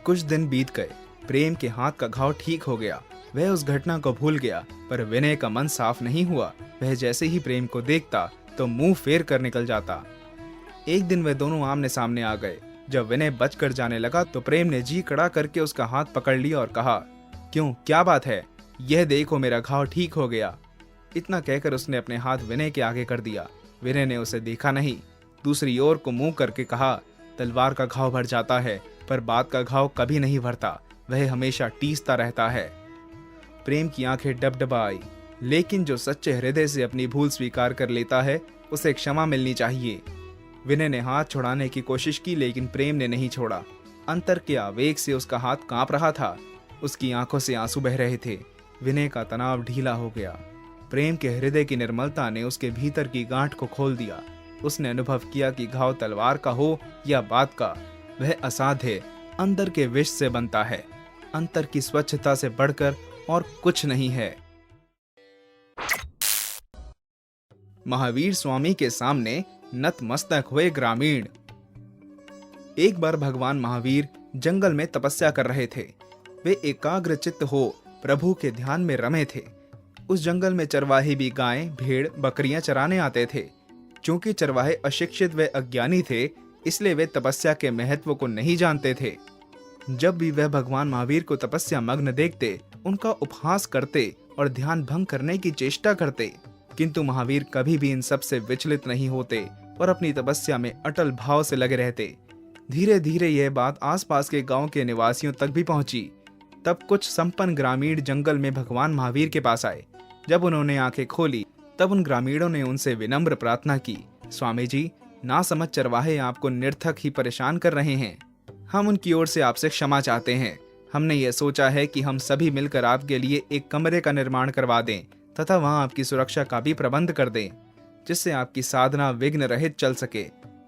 कुछ दिन बीत गए। प्रेम के हाथ का घाव ठीक हो गया। वह उस घटना को भूल गया, पर विनय का मन साफ नहीं हुआ। वह जैसे ही प्रेम को देखता तो मुंह फेर कर निकल जाता। एक दिन वे दोनों आमने सामने आ गए। जब विनय बचकर जाने लगा तो प्रेम ने जी कड़ा करके उसका हाथ पकड़ लिया और कहा, क्यों, क्या बात है? यह देखो, मेरा घाव ठीक हो गया। इतना कहकर उसने अपने हाथ विनय के आगे कर दिया। विनय ने उसे देखा नहीं, दूसरी ओर को मुंह करके कहा, तलवार का घाव भर जाता है पर बात का घाव कभी नहीं भरता, वह हमेशा टीसता रहता है। प्रेम की आंखें डबडबा आई, लेकिन जो सच्चे हृदय से अपनी भूल स्वीकार कर लेता है उसे क्षमा मिलनी चाहिए। विनय ने हाथ छुड़ाने की कोशिश की, लेकिन प्रेम ने नहीं छोड़ा। अंतर के आवेग से उसका हाथ कांप रहा था, उसकी आंखों से आंसू बह रहे थे। विनय का तनाव ढीला हो गया। प्रेम के हृदय की निर्मलता ने उसके भीतर की गांठ को खोल दिया। उसने अनुभव किया कि घाव तलवार का हो या बात का, वह असाध्य अंदर के विष से बनता है। अंतर की स्वच्छता से बढ़कर और कुछ नहीं है। महावीर स्वामी के सामने नतमस्तक हुए ग्रामीण। एक बार भगवान महावीर जंगल में तपस्या कर रहे थे। वे एकाग्र चित्त हो प्रभु के ध्यान में रमे थे। उस जंगल में चरवाहे भी गायें, भेड़, बकरियां चराने आते थे। चूंकि चरवाहे अशिक्षित व अज्ञानी थे, इसलिए वे तपस्या के महत्व को नहीं जानते थे। जब भी वह भगवान महावीर को तपस्या मग्न देखते, उनका उपहास करते और ध्यान भंग करने की चेष्टा करते, किंतु महावीर कभी भी इन सब से विचलित नहीं होते और अपनी तपस्या में अटल भाव से लगे रहते। धीरे धीरे यह बात आसपास के गांव के निवासियों तक भी पहुंची। तब कुछ संपन्न ग्रामीण जंगल में भगवान महावीर के पास आए। जब उन्होंने आंखें खोली तब उन ग्रामीणों ने उनसे विनम्र प्रार्थना की, स्वामी जी, नासमझ चरवाहे आपको निरर्थक ही परेशान कर रहे हैं। हम उनकी ओर से आपसे क्षमा चाहते हैं। हमने ये सोचा है कि हम सभी मिलकर आपके लिए एक कमरे का निर्माण करवा दें तथा वहां आपकी सुरक्षा का भी प्रबंध कर दें, जिससे आपकी साधना विघ्न रहित चल सके।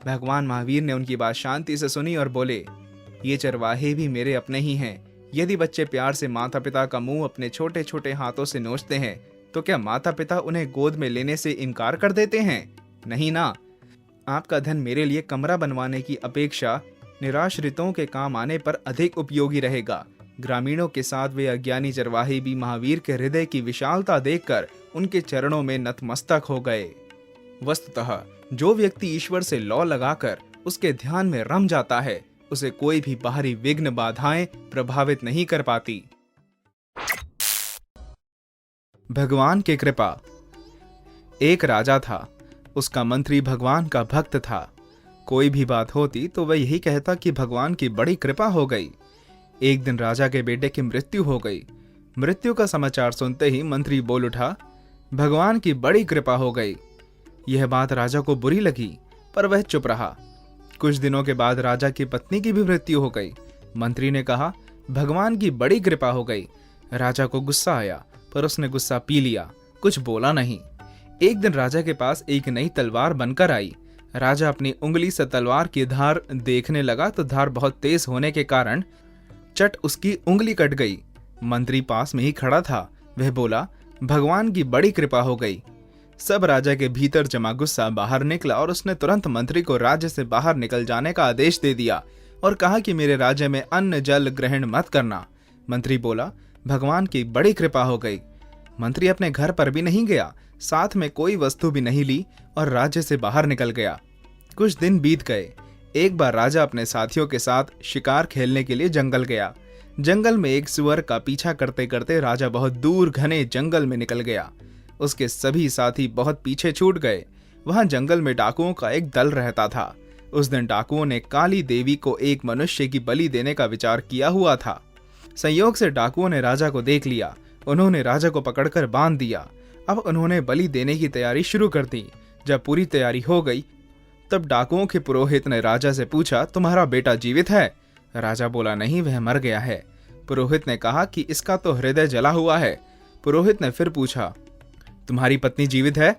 भगवान महावीर ने उनकी बात शांति से सुनी और बोले, ये चरवाहे भी मेरे अपने ही हैं। यदि बच्चे प्यार से माता पिता का मुंह अपने छोटे छोटे हाथों से नोचते हैं तो क्या माता पिता उन्हें गोद में लेने से इनकार कर देते हैं? नहीं ना। आपका धन मेरे लिए कमरा बनवाने की अपेक्षा निराश्रितों के काम आने पर अधिक उपयोगी रहेगा। ग्रामीणों के साथ वे अज्ञानी चरवाहे भी महावीर के हृदय की विशालता देखकर उनके चरणों में नतमस्तक हो गए। वस्तुतः जो व्यक्ति ईश्वर से लौ लगाकर उसके ध्यान में रम जाता है, उसे कोई भी बाहरी विघ्न बाधाएं प्रभावित नहीं कर पाती। भगवान की कृपा। एक राजा था, उसका मंत्री भगवान का भक्त था। कोई भी बात होती तो वह यही कहता कि भगवान की बड़ी कृपा हो गई। एक दिन राजा के बेटे की मृत्यु हो गई। मृत्यु का समाचार सुनते ही मंत्री बोल उठा, भगवान की बड़ी कृपा हो गई। यह बात राजा को बुरी लगी, पर वह चुप रहा। कुछ दिनों के बाद राजा की पत्नी की भी मृत्यु हो गई। मंत्री ने कहा, भगवान की बड़ी कृपा हो गई। राजा को गुस्सा आया, पर उसने गुस्सा पी लिया, कुछ बोला नहीं। एक दिन राजा के पास एक नई तलवार बनकर आई। राजा अपनी उंगली से तलवार की धार देखने लगा तो धार बहुत तेज होने के कारण चट उसकी उंगली कट गई। मंत्री पास में ही खड़ा था। वह बोला, भगवान की बड़ी कृपा हो गई। सब राजा के भीतर जमा गुस्सा बाहर निकला और उसने तुरंत मंत्री को राज्य से बाहर निकल जाने का आदेश दे दिया और कहा कि मेरे राज्य में अन्न जल ग्रहण मत करना। मंत्री बोला, भगवान की बड़ी कृपा हो गई। मंत्री अपने घर पर भी नहीं गया, साथ में कोई वस्तु भी नहीं ली और राज्य से बाहर निकल गया। कुछ दिन बीत गए। एक बार राजा अपने साथियों के साथ शिकार खेलने के लिए जंगल गया। जंगल में एक सुअर का पीछा करते करते राजा बहुत दूर घने जंगल में निकल गया। उसके सभी साथी बहुत पीछे छूट गए। वहां जंगल में डाकुओं का एक दल रहता था। उस दिन डाकुओं ने काली देवी को एक मनुष्य की बलि देने का विचार किया हुआ था। संयोग से डाकुओं ने राजा को देख लिया। उन्होंने राजा को पकड़कर बांध दिया। अब उन्होंने बलि देने की तैयारी शुरू कर दी। जब पूरी तैयारी हो गई तब डाकुओं के पुरोहित ने राजा से पूछा, तुम्हारा बेटा जीवित है? राजा बोला, नहीं, वह मर गया है। पुरोहित ने कहा कि इसका तो हृदय जला हुआ है। पुरोहित ने फिर पूछा, तुम्हारी पत्नी जीवित है?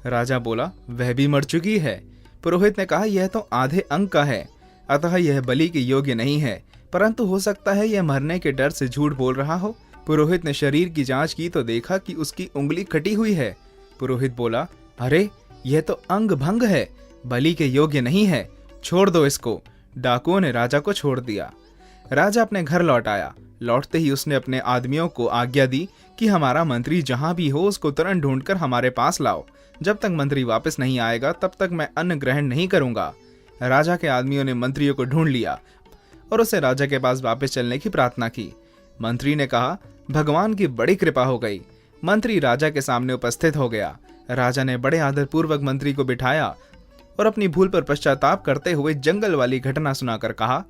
राजा बोला, वह भी मर चुकी है। पुरोहित ने कहा, यह तो आधे अंग का है, अतः यह बलि के योग्य नहीं है, परंतु हो सकता है यह मरने के डर से झूठ बोल रहा हो। पुरोहित ने शरीर की जांच की तो देखा कि उसकी उंगली कटी हुई है। पुरोहित बोला, अरे यह तो अंग भंग है, बलि के योग्य नहीं है, छोड़ दो इसको। डाकुओं ने राजा को छोड़ दिया। राजा अपने घर लौट आया। लौटते ही उसने अपने आदमियों को आज्ञा दी कि हमारा मंत्री जहां भी हो उसको तुरंत ढूंढकर हमारे पास लाओ। जब तक मंत्री वापस नहीं आएगा तब तक मैं अन्न ग्रहण नहीं करूंगा। राजा के आदमियों ने मंत्रियों को ढूंढ लिया और उसे राजा के पास वापस चलने की प्रार्थना की। मंत्री ने कहा, भगवान की बड़ी कृपा हो गई। मंत्री राजा के सामने उपस्थित हो गया। राजा ने बड़े आदरपूर्वक मंत्री को बिठाया और अपनी भूल पर पश्चाताप करते हुए जंगल वाली घटना सुनाकर कहा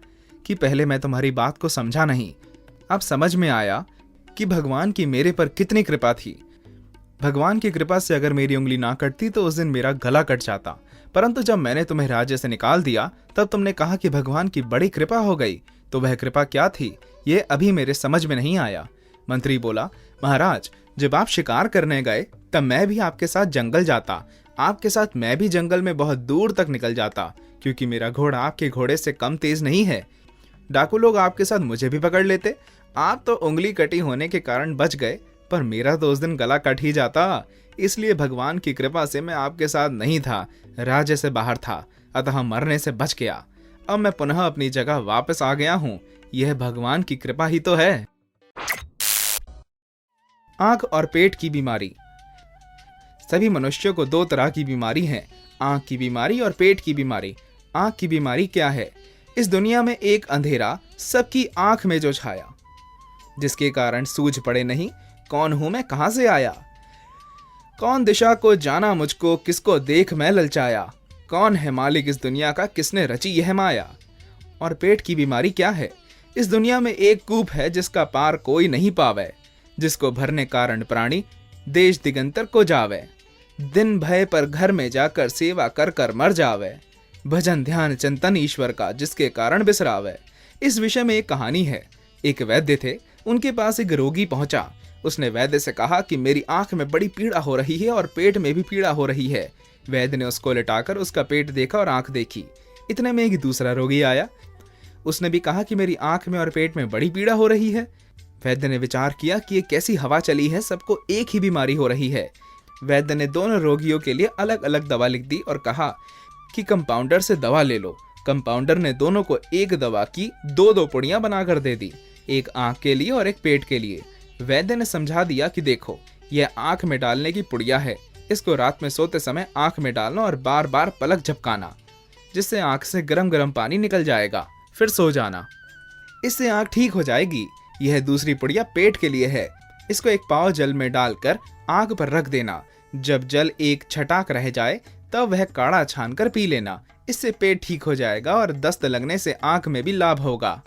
कि पहले मैं तुम्हारी बात को समझा नहीं, अब समझ में आया कि भगवान की मेरे पर कितनी कृपा थी। भगवान की कृपा से अगर मेरी उंगली ना कटती तो उस दिन मेरा गला कट जाता, परंतु जब मैंने तुम्हें राज्य से निकाल दिया तब तुमने कहा कि भगवान की बड़ी कृपा हो गई। तो वह कृपा क्या थी, ये अभी मेरे समझ में नहीं आया। मंत्री बोला, महाराज, जब आप शिकार करने गए तब मैं भी आपके साथ जंगल जाता, आपके साथ मैं भी जंगल में बहुत दूर तक निकल जाता, क्योंकि मेरा घोड़ा आपके घोड़े से कम तेज नहीं है। डाकू लोग आपके साथ मुझे भी पकड़ लेते। आप तो उंगली कटी होने के कारण बच गए, पर मेरा तो उस दिन गला कट ही जाता। इसलिए भगवान की कृपा से मैं आपके साथ नहीं था, राज्य से बाहर था, अतः मरने से बच गया। अब मैं पुनः अपनी जगह वापस आ गया हूं। यह भगवान की कृपा ही तो है। आंख और पेट की बीमारी। सभी मनुष्यों को दो तरह की बीमारी है, आंख की बीमारी और पेट की बीमारी। आंख की बीमारी क्या है? इस दुनिया में एक अंधेरा सबकी आंख में जो छाया, जिसके कारण सूझ पड़े नहीं कौन हूं मैं, कहां से आया। कौन दिशा को जाना मुझको, किसको देख मैं ललचाया। कौन है मालिक इस दुनिया का, किसने रची यह माया। और पेट की बीमारी क्या है? इस दुनिया में एक कूप है जिसका पार कोई नहीं पावे, जिसको भरने कारण प्राणी देश दिगंतर को जावे। दिन भय पर घर में जाकर सेवा कर कर मर जावे, भजन ध्यान चिंतन ईश्वर का जिसके कारण बिसरावे। इस विषय में एक कहानी है। एक वैद्य थे, उनके पास एक रोगी पहुंचा। उसने वैद्य से कहा कि मेरी आंख में बड़ी पीड़ा हो रही है और पेट में भी पीड़ा हो रही है। वैद्य ने उसको लिटाकर उसका पेट देखा और आंख देखी। इतने में एक दूसरा रोगी आया। उसने भी कहा कि मेरी आंख में और पेट में बड़ी पीड़ा हो रही है। वैद्य ने विचार किया कि ये कैसी हवा चली है, सबको एक ही बीमारी हो रही है। वैद्य ने दोनों रोगियों के लिए अलग अलग दवा लिख दी और कहा कि कंपाउंडर से दवा ले लो। कंपाउंडर ने दोनों को एक दवा की दो पुड़ियां बनाकर दे दी, एक आंख के लिए और एक पेट के लिए। वैद्य ने समझा दिया कि देखो, यह आंख में डालने की पुड़िया है, इसको रात में सोते समय आंख में डालना और बार बार पलक झपकाना, जिससे आंख से गरम गरम पानी निकल जाएगा, फिर सो जाना, इससे आंख ठीक हो जाएगी। यह दूसरी पुड़िया पेट के लिए है, इसको एक पाव जल में डालकर आंख पर रख देना। जब जल एक छटाक रह जाए तब वह काढ़ा छानकर पी लेना, इससे पेट ठीक हो जाएगा और दस्त लगने से आंख में भी लाभ होगा।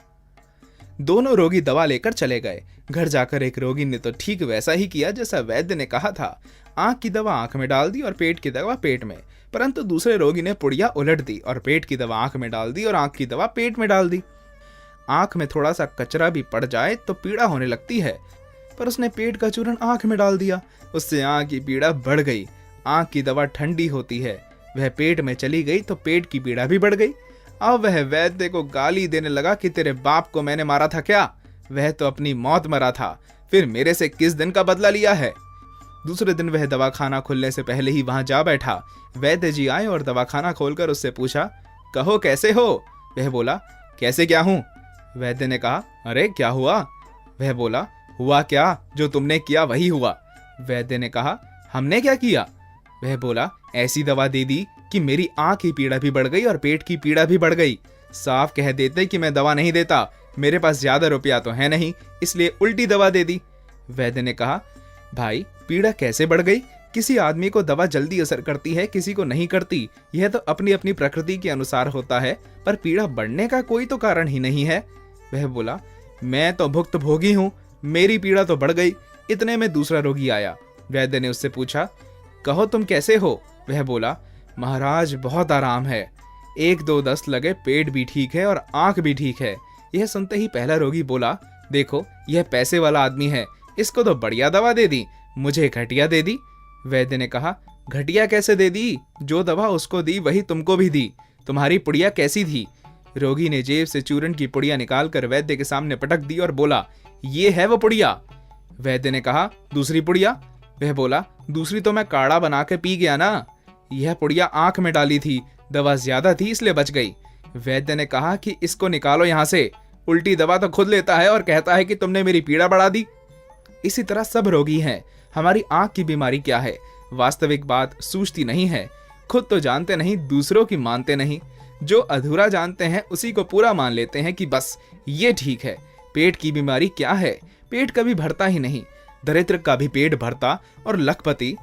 दोनों रोगी दवा लेकर चले गए। घर जाकर एक रोगी ने तो ठीक वैसा ही किया जैसा वैद्य ने कहा था। आंख की दवा आंख में डाल दी और पेट की दवा पेट में, परंतु दूसरे रोगी ने पुड़िया उलट दी और पेट की दवा आंख में डाल दी और आंख की दवा पेट में डाल दी। आंख में थोड़ा सा कचरा भी पड़ जाए तो पीड़ा होने लगती है, पर उसने पेट का चूर्ण आंख में डाल दिया, उससे आंख की पीड़ा बढ़ गई। आंख की दवा ठंडी होती है, वह पेट में चली गई तो पेट की पीड़ा भी बढ़ गई। अब वह वैद्य को गाली देने लगा कि तेरे बाप को मैंने मारा था क्या? वह तो अपनी मौत मरा था, फिर मेरे से किस दिन का बदला लिया है? दूसरे दिन वह दवाखाना खुलने से पहले ही वहां जा बैठा। वैद्य जी आए और दवाखाना खोलकर उससे पूछा, कहो कैसे हो? वह बोला, कैसे क्या हूं? वैद्य ने कहा, अरे क्या हुआ? वह बोला, हुआ क्या, जो तुमने किया वही हुआ। वैद्य ने कहा, हमने क्या किया? वह बोला, ऐसी दवा दे दी कि मेरी आंख की पीड़ा भी बढ़ गई और पेट की पीड़ा भी बढ़ गई। साफ कह देते कि मैं दवा नहीं देता, मेरे पास ज्यादा रुपया तो है नहीं, इसलिए उल्टी दवा दे दी। वैद्य ने कहा, भाई पीड़ा कैसे बढ़ गई? किसी आदमी को दवा जल्दी असर करती है, किसी को नहीं करती। यह तो अपनी अपनी प्रकृति के अनुसार होता है, पर पीड़ा बढ़ने का कोई तो कारण ही नहीं है। वह बोला, मैं तो भुक्त भोगी हूं, मेरी पीड़ा तो बढ़ गई। इतने में दूसरा रोगी आया। वैद्य ने उससे पूछा, कहो तुम कैसे हो? वह बोला, महाराज बहुत आराम है, 1-2 दस्त लगे, पेट भी ठीक है और आंख भी ठीक है। यह सुनते ही पहला रोगी बोला, देखो यह पैसे वाला आदमी है, इसको तो बढ़िया दवा दे दी, मुझे घटिया दे दी। वैद्य ने कहा, घटिया कैसे दे दी? जो दवा उसको दी वही तुमको भी दी। तुम्हारी पुड़िया कैसी थी? रोगी ने जेब से चूर्ण की पुड़िया निकालकर वैद्य के सामने पटक दी और बोला, ये है वो पुड़िया। वैद्य ने कहा, दूसरी पुड़िया? वह बोला, दूसरी तो मैं काढ़ा बना के पी गया ना, यह पुड़िया आंख में डाली थी, दवा ज्यादा थी इसलिए बच गई। वैद्य ने कहा कि इसको निकालो यहाँ से। उल्टी दवा तो खुद लेता है और कहता है कि तुमने मेरी पीड़ा बढ़ा दी। इसी तरह सब रोगी हैं। हमारी आंख की बीमारी क्या है, वास्तविक बात सूझती नहीं है। खुद तो जानते नहीं, दूसरों की मानते नहीं। जो अधूरा जानते हैं उसी को पूरा मान लेते हैं कि बस ये ठीक है। पेट की बीमारी क्या है, पेट कभी भरता ही नहीं। दरिद्र का भी पेट भरता और लखपति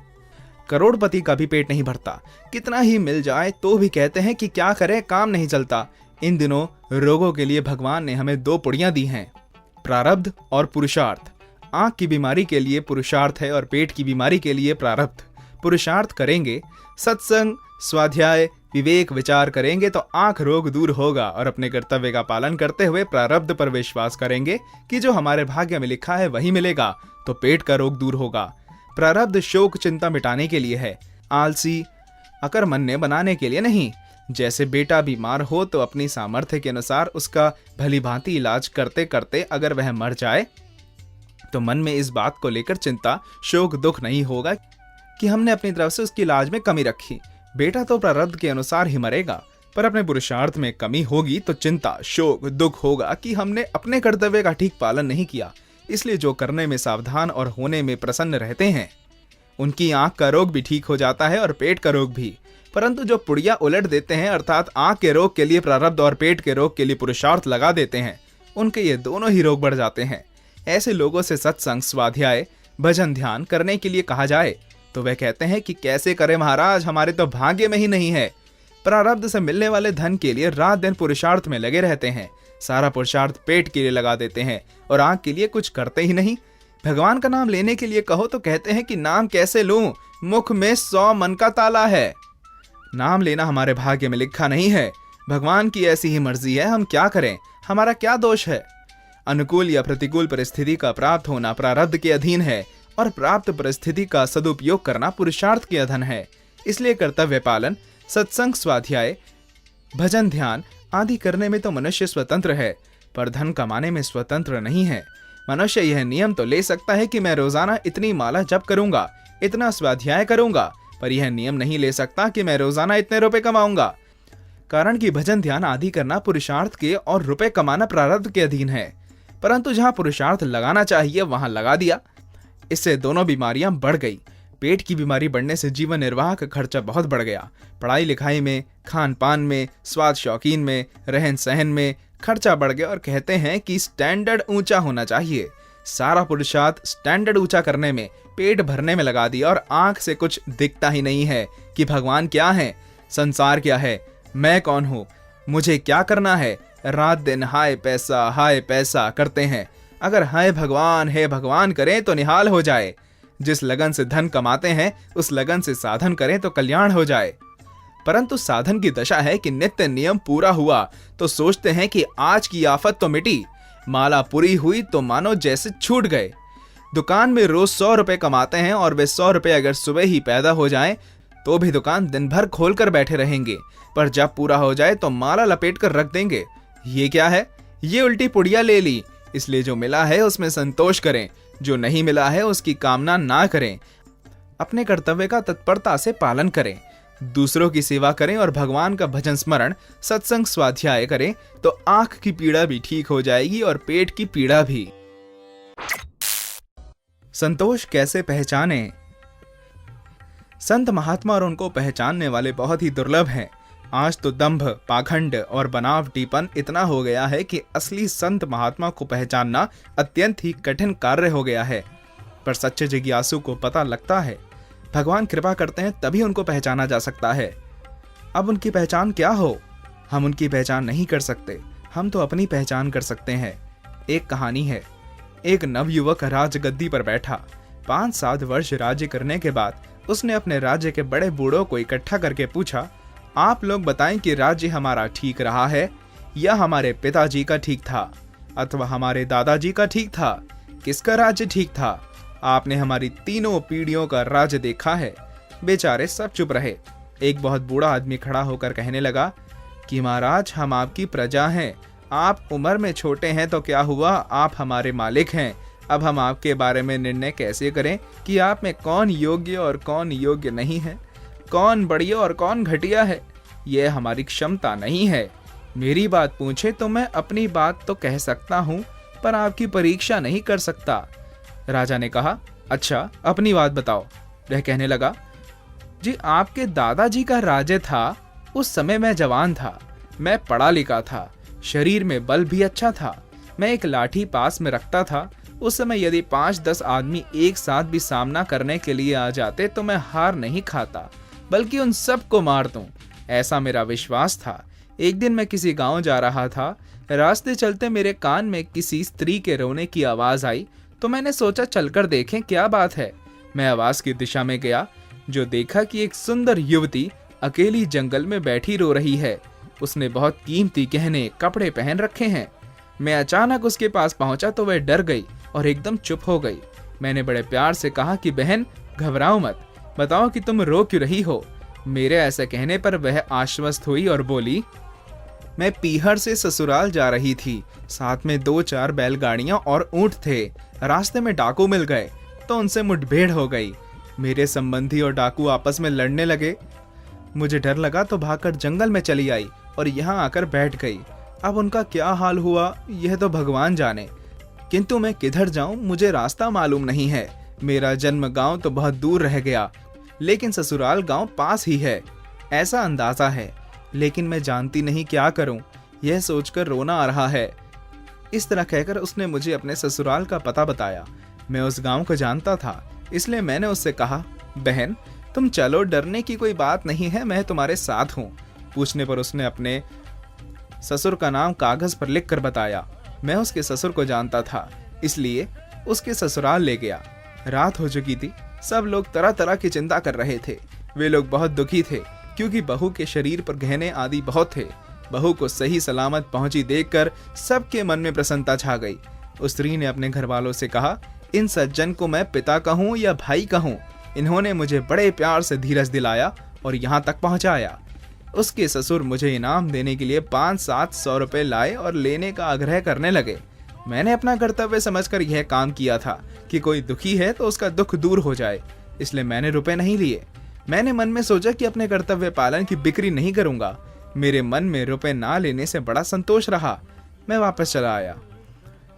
करोड़पति का भी पेट नहीं भरता। कितना ही मिल जाए तो भी कहते हैं कि क्या करें, काम नहीं चलता। इन दिनों रोगों के लिए भगवान ने हमें 2 पुड़ियां दी हैं, प्रारब्ध और पुरुषार्थ। आंख की बीमारी के लिए पुरुषार्थ है और पेट की बीमारी के लिए प्रारब्ध। पुरुषार्थ करेंगे, सत्संग, स्वाध्याय, विवेक, विचार करेंगे तो आंख रोग दूर होगा, और अपने कर्तव्य का पालन करते हुए प्रारब्ध पर विश्वास करेंगे कि जो हमारे भाग्य में लिखा है वही मिलेगा, तो पेट का रोग दूर होगा। प्रारब्ध शोक चिंता मिटाने के लिए है, आलसी अकर्मण्य बनाने के लिए नहीं। जैसे बेटा बीमार हो तो अपनी सामर्थ्य के अनुसार उसका भली भांति इलाज करते करते अगर वह मर जाए तो मन में इस बात को लेकर चिंता, शोक, दुख नहीं होगा कि हमने अपनी तरफ से उसकी इलाज में कमी रखी। बेटा तो प्रारब्ध के अनुसार ही मरेगा, पर अपने पुरुषार्थ में कमी होगी तो चिंता, शोक, दुख होगा कि हमने अपने कर्तव्य का ठीक पालन नहीं किया। इसलिए जो करने में सावधान और होने में प्रसन्न रहते हैं उनकी आंख का रोग भी ठीक हो जाता है और पेट का रोग भी। परंतु जो पुड़िया उलट देते हैं, अर्थात आंख के रोग के लिए प्रारब्ध और पेट के रोग के लिए पुरुषार्थ लगा देते हैं, उनके ये दोनों ही रोग बढ़ जाते हैं। ऐसे लोगों से सत्संग, स्वाध्याय, भजन, ध्यान करने के लिए कहा जाए तो वे कहते हैं कि कैसे करें महाराज, हमारे तो भाग्य में ही नहीं है। प्रारब्ध से मिलने वाले धन के लिए रात दिन पुरुषार्थ में लगे रहते हैं, सारा पुरुषार्थ पेट के लिए लगा देते हैं और आंख के लिए कुछ करते ही नहीं। भगवान का नाम लेने के लिए कहो तो कहते हैं कि नाम कैसे लूं, मुख में 100 मन का ताला है। नाम लेना हमारे भाग्य में लिखा नहीं है, भगवान की ऐसी ही मर्जी है, हम क्या करें, हमारा क्या दोष है। अनुकूल या प्रतिकूल परिस्थिति का प्राप्त होना प्रारब्ध के अधीन है और प्राप्त परिस्थिति का सदुपयोग करना पुरुषार्थ के अधीन है। इसलिए कर्तव्य पालन, सत्संग, स्वाध्याय, भजन, ध्यान आदि करने में तो मनुष्य स्वतंत्र है, पर धन कमाने में स्वतंत्र नहीं है। मनुष्य यह नियम तो ले सकता है कि मैं रोजाना इतनी माला जप करूंगा, इतना स्वाध्याय करूंगा, पर यह नियम नहीं ले सकता कि मैं रोजाना इतने रुपए कमाऊंगा। कारण कि भजन ध्यान आदि करना पुरुषार्थ के और रुपए कमाना प्रारब्ध के अधीन है। परंतु जहां पुरुषार्थ लगाना चाहिए वहां लगा दिया, इससे दोनों बीमारियां बढ़ गई। पेट की बीमारी बढ़ने से जीवन निर्वाह का खर्चा बहुत बढ़ गया। पढ़ाई लिखाई में, खान पान में, स्वाद शौकीन में, रहन सहन में खर्चा बढ़ गया और कहते हैं कि स्टैंडर्ड ऊंचा होना चाहिए। सारा पुरुषार्थ स्टैंडर्ड ऊंचा करने में, पेट भरने में लगा दिया और आंख से कुछ दिखता ही नहीं है कि भगवान क्या है, संसार क्या है, मैं कौन हूं, मुझे क्या करना है। रात दिन हाय पैसा करते हैं। अगर हाय भगवान करें तो निहाल हो जाए। जिस लगन से धन कमाते हैं उस लगन से साधन करें तो कल्याण हो जाए। परंतु साधन की दशा है कि नित्य नियम पूरा हुआ तो सोचते हैं कि आज की आफत तो मिटी, माला पूरी हुई तो मानो जैसे छूट गए। दुकान में रोज 100 रुपए कमाते हैं और वे 100 रुपए अगर सुबह ही पैदा हो जाएं तो भी दुकान दिन भर खोलकर बैठे रहेंगे, पर जब पूरा हो जाए तो माला लपेट कर रख देंगे। ये क्या है, ये उल्टी पुड़िया ले ली। इसलिए जो मिला है उसमें संतोष करें, जो नहीं मिला है उसकी कामना ना करें। अपने कर्तव्य का तत्परता से पालन करें, दूसरों की सेवा करें और भगवान का भजन स्मरण, सत्संग, स्वाध्याय करें तो आंख की पीड़ा भी ठीक हो जाएगी और पेट की पीड़ा भी। संतोष कैसे पहचानें? संत महात्मा और उनको पहचानने वाले बहुत ही दुर्लभ हैं। आज तो दंभ, पाखंड और बनावटीपन इतना हो गया है कि असली संत महात्मा को पहचानना अत्यंत ही कठिन कार्य हो गया है। पर सच्चे जिज्ञासु को पता लगता है, भगवान कृपा करते हैं तभी उनको पहचाना जा सकता है। अब उनकी पहचान क्या हो, हम उनकी पहचान नहीं कर सकते, हम तो अपनी पहचान कर सकते हैं। एक कहानी है, एक नवयुवक राजगद्दी पर बैठा। 5-7 वर्ष राज्य करने के बाद उसने अपने राज्य के बड़े बूढ़ों को इकट्ठा करके पूछा, आप लोग बताएं कि राज्य हमारा ठीक रहा है या हमारे पिताजी का ठीक था अथवा हमारे दादाजी का ठीक था, किसका राज्य ठीक था? आपने हमारी तीनों पीढ़ियों का राज्य देखा है। बेचारे सब चुप रहे। एक बहुत बूढ़ा आदमी खड़ा होकर कहने लगा कि महाराज, हम आपकी प्रजा हैं, आप उम्र में छोटे हैं तो क्या हुआ, आप हमारे मालिक हैं। अब हम आपके बारे में निर्णय कैसे करें कि आप में कौन योग्य और कौन योग्य नहीं है, कौन बढ़िया और कौन घटिया है? यह हमारी क्षमता नहीं है। मेरी बात पूछे तो मैं अपनी बात तो कह सकता हूँ, पर आपकी परीक्षा नहीं कर सकता। राजा ने कहा, अच्छा अपनी बात बताओ। वह कहने लगा, जी आपके दादाजी का राज्य था, उस समय मैं जवान था, मैं पढ़ा लिखा था, शरीर में बल भी अच्छा था, मैं एक लाठी पास में रखता था। उस समय यदि 5-10 आदमी एक साथ भी सामना करने के लिए आ जाते तो मैं हार नहीं खाता, बल्कि उन सबको मार दूं, ऐसा मेरा विश्वास था। एक दिन मैं किसी गांव जा रहा था, रास्ते चलते मेरे कान में किसी स्त्री के रोने की आवाज आई, तो मैंने सोचा चलकर देखें क्या बात है। मैं आवाज की दिशा में गया, जो देखा कि एक सुंदर युवती अकेली जंगल में बैठी रो रही है। उसने बहुत कीमती गहने कपड़े पहन रखे हैं। मैं अचानक उसके पास पहुंचा तो वह डर गई और एकदम चुप हो गई। मैंने बड़े प्यार से कहा कि बहन घबराओ मत, बताओ कि तुम रो क्यों रही हो। मेरे ऐसे कहने पर वह आश्वस्त हुई और बोली, मैं पीहर से ससुराल जा रही थी, साथ में 2-4 बैलगाड़ियां और ऊंट थे। रास्ते में डाकू मिल गए तो उनसे मुठभेड़ हो गई। मेरे संबंधी और डाकू आपस में लड़ने लगे। मुझे डर लगा तो भागकर जंगल में चली आई और यहाँ आकर बैठ गई। अब उनका क्या हाल हुआ यह तो भगवान जाने, किंतु मैं किधर जाऊं मुझे रास्ता मालूम नहीं है। मेरा जन्म गांव तो बहुत दूर रह गया, लेकिन ससुराल गांव पास ही है, ऐसा अंदाजा है, लेकिन मैं जानती नहीं क्या करूं, यह सोचकर रोना आ रहा है। इस तरह कहकर उसने मुझे अपने ससुराल का पता बताया। मैं उस गांव को जानता था, इसलिए मैंने उससे कहा, बहन तुम चलो, डरने की कोई बात नहीं है, मैं तुम्हारे साथ हूँ। पूछने पर उसने अपने ससुर का नाम कागज पर लिख कर बताया। मैं उसके ससुर को जानता था, इसलिए उसके ससुराल ले गया। रात हो चुकी थी, सब लोग तरह तरह की चिंता कर रहे थे। वे लोग बहुत दुखी थे, क्योंकि बहू के शरीर पर गहने आदि बहुत थे। बहू को सही सलामत पहुंची देखकर सबके मन में प्रसन्नता छा गई। उस स्त्री ने अपने घर वालों से कहा, इन सज्जन को मैं पिता कहूँ या भाई कहूँ, इन्होंने मुझे बड़े प्यार से धीरज दिलाया और यहाँ तक पहुँचाया। उसके ससुर मुझे इनाम देने के लिए 500-700 रुपए लाए और लेने का आग्रह करने लगे। मैंने अपना कर्तव्य समझकर यह काम किया था कि कोई दुखी है तो उसका दुख दूर हो जाए, इसलिए मैंने रुपए नहीं लिए। मैंने मन में सोचा कि अपने कर्तव्य पालन की बिक्री नहीं करूंगा। मेरे मन में रुपए ना लेने से बड़ा संतोष रहा। मैं वापस चला आया।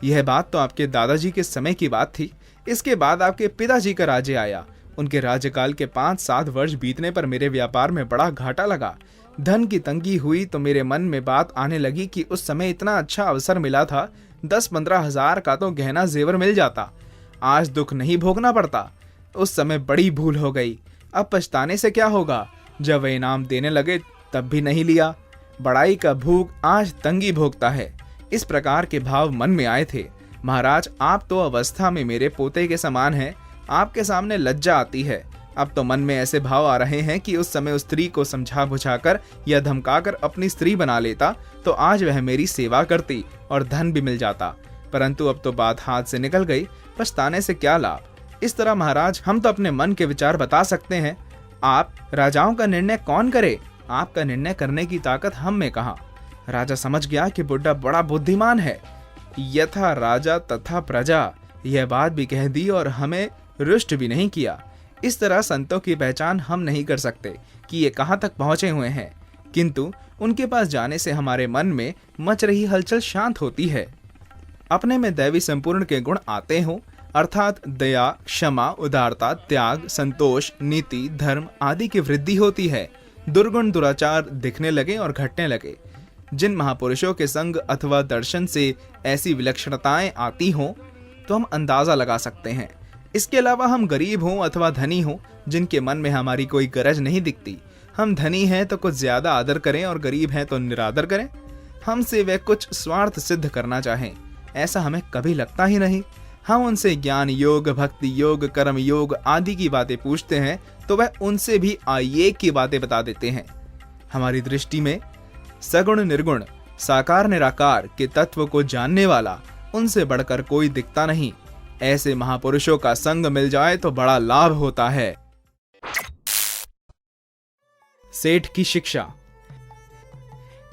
यह बात तो आपके दादाजी के समय की बात थी। इसके बाद आपके पिताजी का राज्य आया। उनके राज्यकाल के 5-7 वर्ष बीतने पर मेरे व्यापार में बड़ा घाटा लगा। धन की तंगी हुई तो मेरे मन में बात आने लगी कि उस समय इतना अच्छा अवसर मिला था, 10-15 हजार का तो गहना जेवर मिल जाता, आज दुख नहीं भोगना पड़ता। उस समय बड़ी भूल हो गई, अब पछताने से क्या होगा। जब वह इनाम देने लगे तब भी नहीं लिया। बड़ाई का भूख आज तंगी भोगता है। इस प्रकार के भाव मन में आए थे। महाराज, आप तो अवस्था में मेरे पोते के समान हैं, आपके सामने लज्जा आती है। अब तो मन में ऐसे भाव आ रहे हैं कि उस समय उस स्त्री को समझा बुझाकर या धमकाकर अपनी स्त्री बना लेता तो आज वह मेरी सेवा करती और धन भी मिल जाता, परंतु अब तो बात हाथ से निकल गई, पछताने से क्या लाभ। इस तरह महाराज, हम तो अपने मन के विचार बता सकते हैं, आप राजाओं का निर्णय कौन करे। आपका निर्णय करने की ताकत हम में कहाँ। राजा समझ गया कि बुड्ढा बड़ा बुद्धिमान है। यथा राजा तथा प्रजा, यह बात भी कह दी और हमें रुष्ट भी नहीं किया। इस तरह संतों की पहचान हम नहीं कर सकते कि ये कहाँ तक पहुंचे हुए हैं, किंतु उनके पास जाने से हमारे मन में मच रही हलचल शांत होती है। अपने में दैवी संपूर्ण के गुण आते हों, अर्थात दया, क्षमा, उदारता, त्याग, संतोष, नीति, धर्म आदि की वृद्धि होती है। दुर्गुण दुराचार दिखने लगे और घटने लगे। जिन महापुरुषों के संग अथवा दर्शन से ऐसी विलक्षणताएं आती हों तो हम अंदाजा लगा सकते हैं। इसके अलावा हम गरीब हों अथवा धनी हों, जिनके मन में हमारी कोई गरज नहीं दिखती, हम धनी हैं तो कुछ ज्यादा आदर करें और गरीब हैं तो निरादर करें, हमसे वे कुछ स्वार्थ सिद्ध करना चाहें, ऐसा हमें कभी लगता ही नहीं। हम उनसे ज्ञान योग, भक्ति योग, कर्म योग आदि की बातें पूछते हैं तो वह उनसे भी आयेक की बातें बता देते हैं। हमारी दृष्टि में सगुण निर्गुण, साकार निराकार के तत्व को जानने वाला उनसे बढ़कर कोई दिखता नहीं। ऐसे महापुरुषों का संग मिल जाए तो बड़ा लाभ होता है। सेठ की शिक्षा।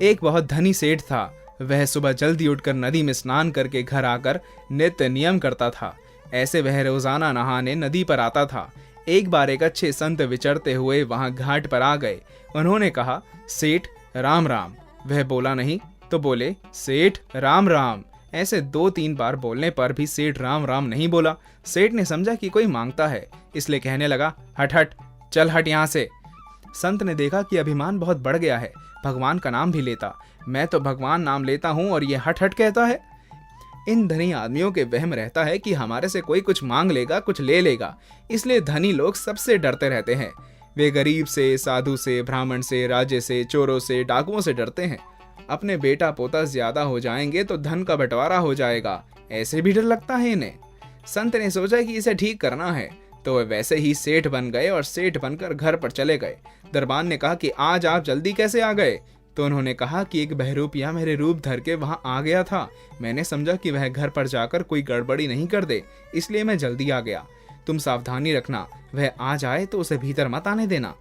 एक बहुत धनी सेठ था। वह सुबह जल्दी उठकर नदी में स्नान करके घर आकर नित्य नियम करता था। ऐसे वह रोजाना नहाने नदी पर आता था। एक बार एक अच्छे संत विचरते हुए वहां घाट पर आ गए। उन्होंने कहा, सेठ राम राम। वह बोला नहीं, तो बोले, सेठ राम राम। ऐसे 2-3 बार बोलने पर भी सेठ राम राम नहीं बोला। सेठ ने समझा कि कोई मांगता है, इसलिए कहने लगा, हट हट, चल हट यहाँ से। संत ने देखा कि अभिमान बहुत बढ़ गया है, भगवान का नाम भी लेता। मैं तो भगवान नाम लेता हूँ और ये हट हट कहता है। इन धनी आदमियों के वहम रहता है कि हमारे से कोई कुछ मांग लेगा, कुछ ले लेगा, इसलिए धनी लोग सबसे डरते रहते हैं। वे गरीब से, साधु से, ब्राह्मण से, राजे से, चोरों से, डाकुओं से डरते हैं। अपने बेटा पोता ज्यादा हो जाएंगे तो धन का बंटवारा हो जाएगा, ऐसे भी डर लगता है इन्हें। संत ने सोचा कि इसे ठीक करना है, तो वे वैसे ही सेठ बन गए और सेठ बनकर घर पर चले गए। दरबान ने कहा कि आज आप जल्दी कैसे आ गए? तो उन्होंने कहा कि एक बहरूपिया मेरे रूप धर के वहां आ गया था। मैंने समझा कि वह घर पर जाकर कोई गड़बड़ी नहीं कर दे, इसलिए मैं जल्दी आ गया। तुम सावधानी रखना, वह आ जाए तो उसे भीतर मत आने देना।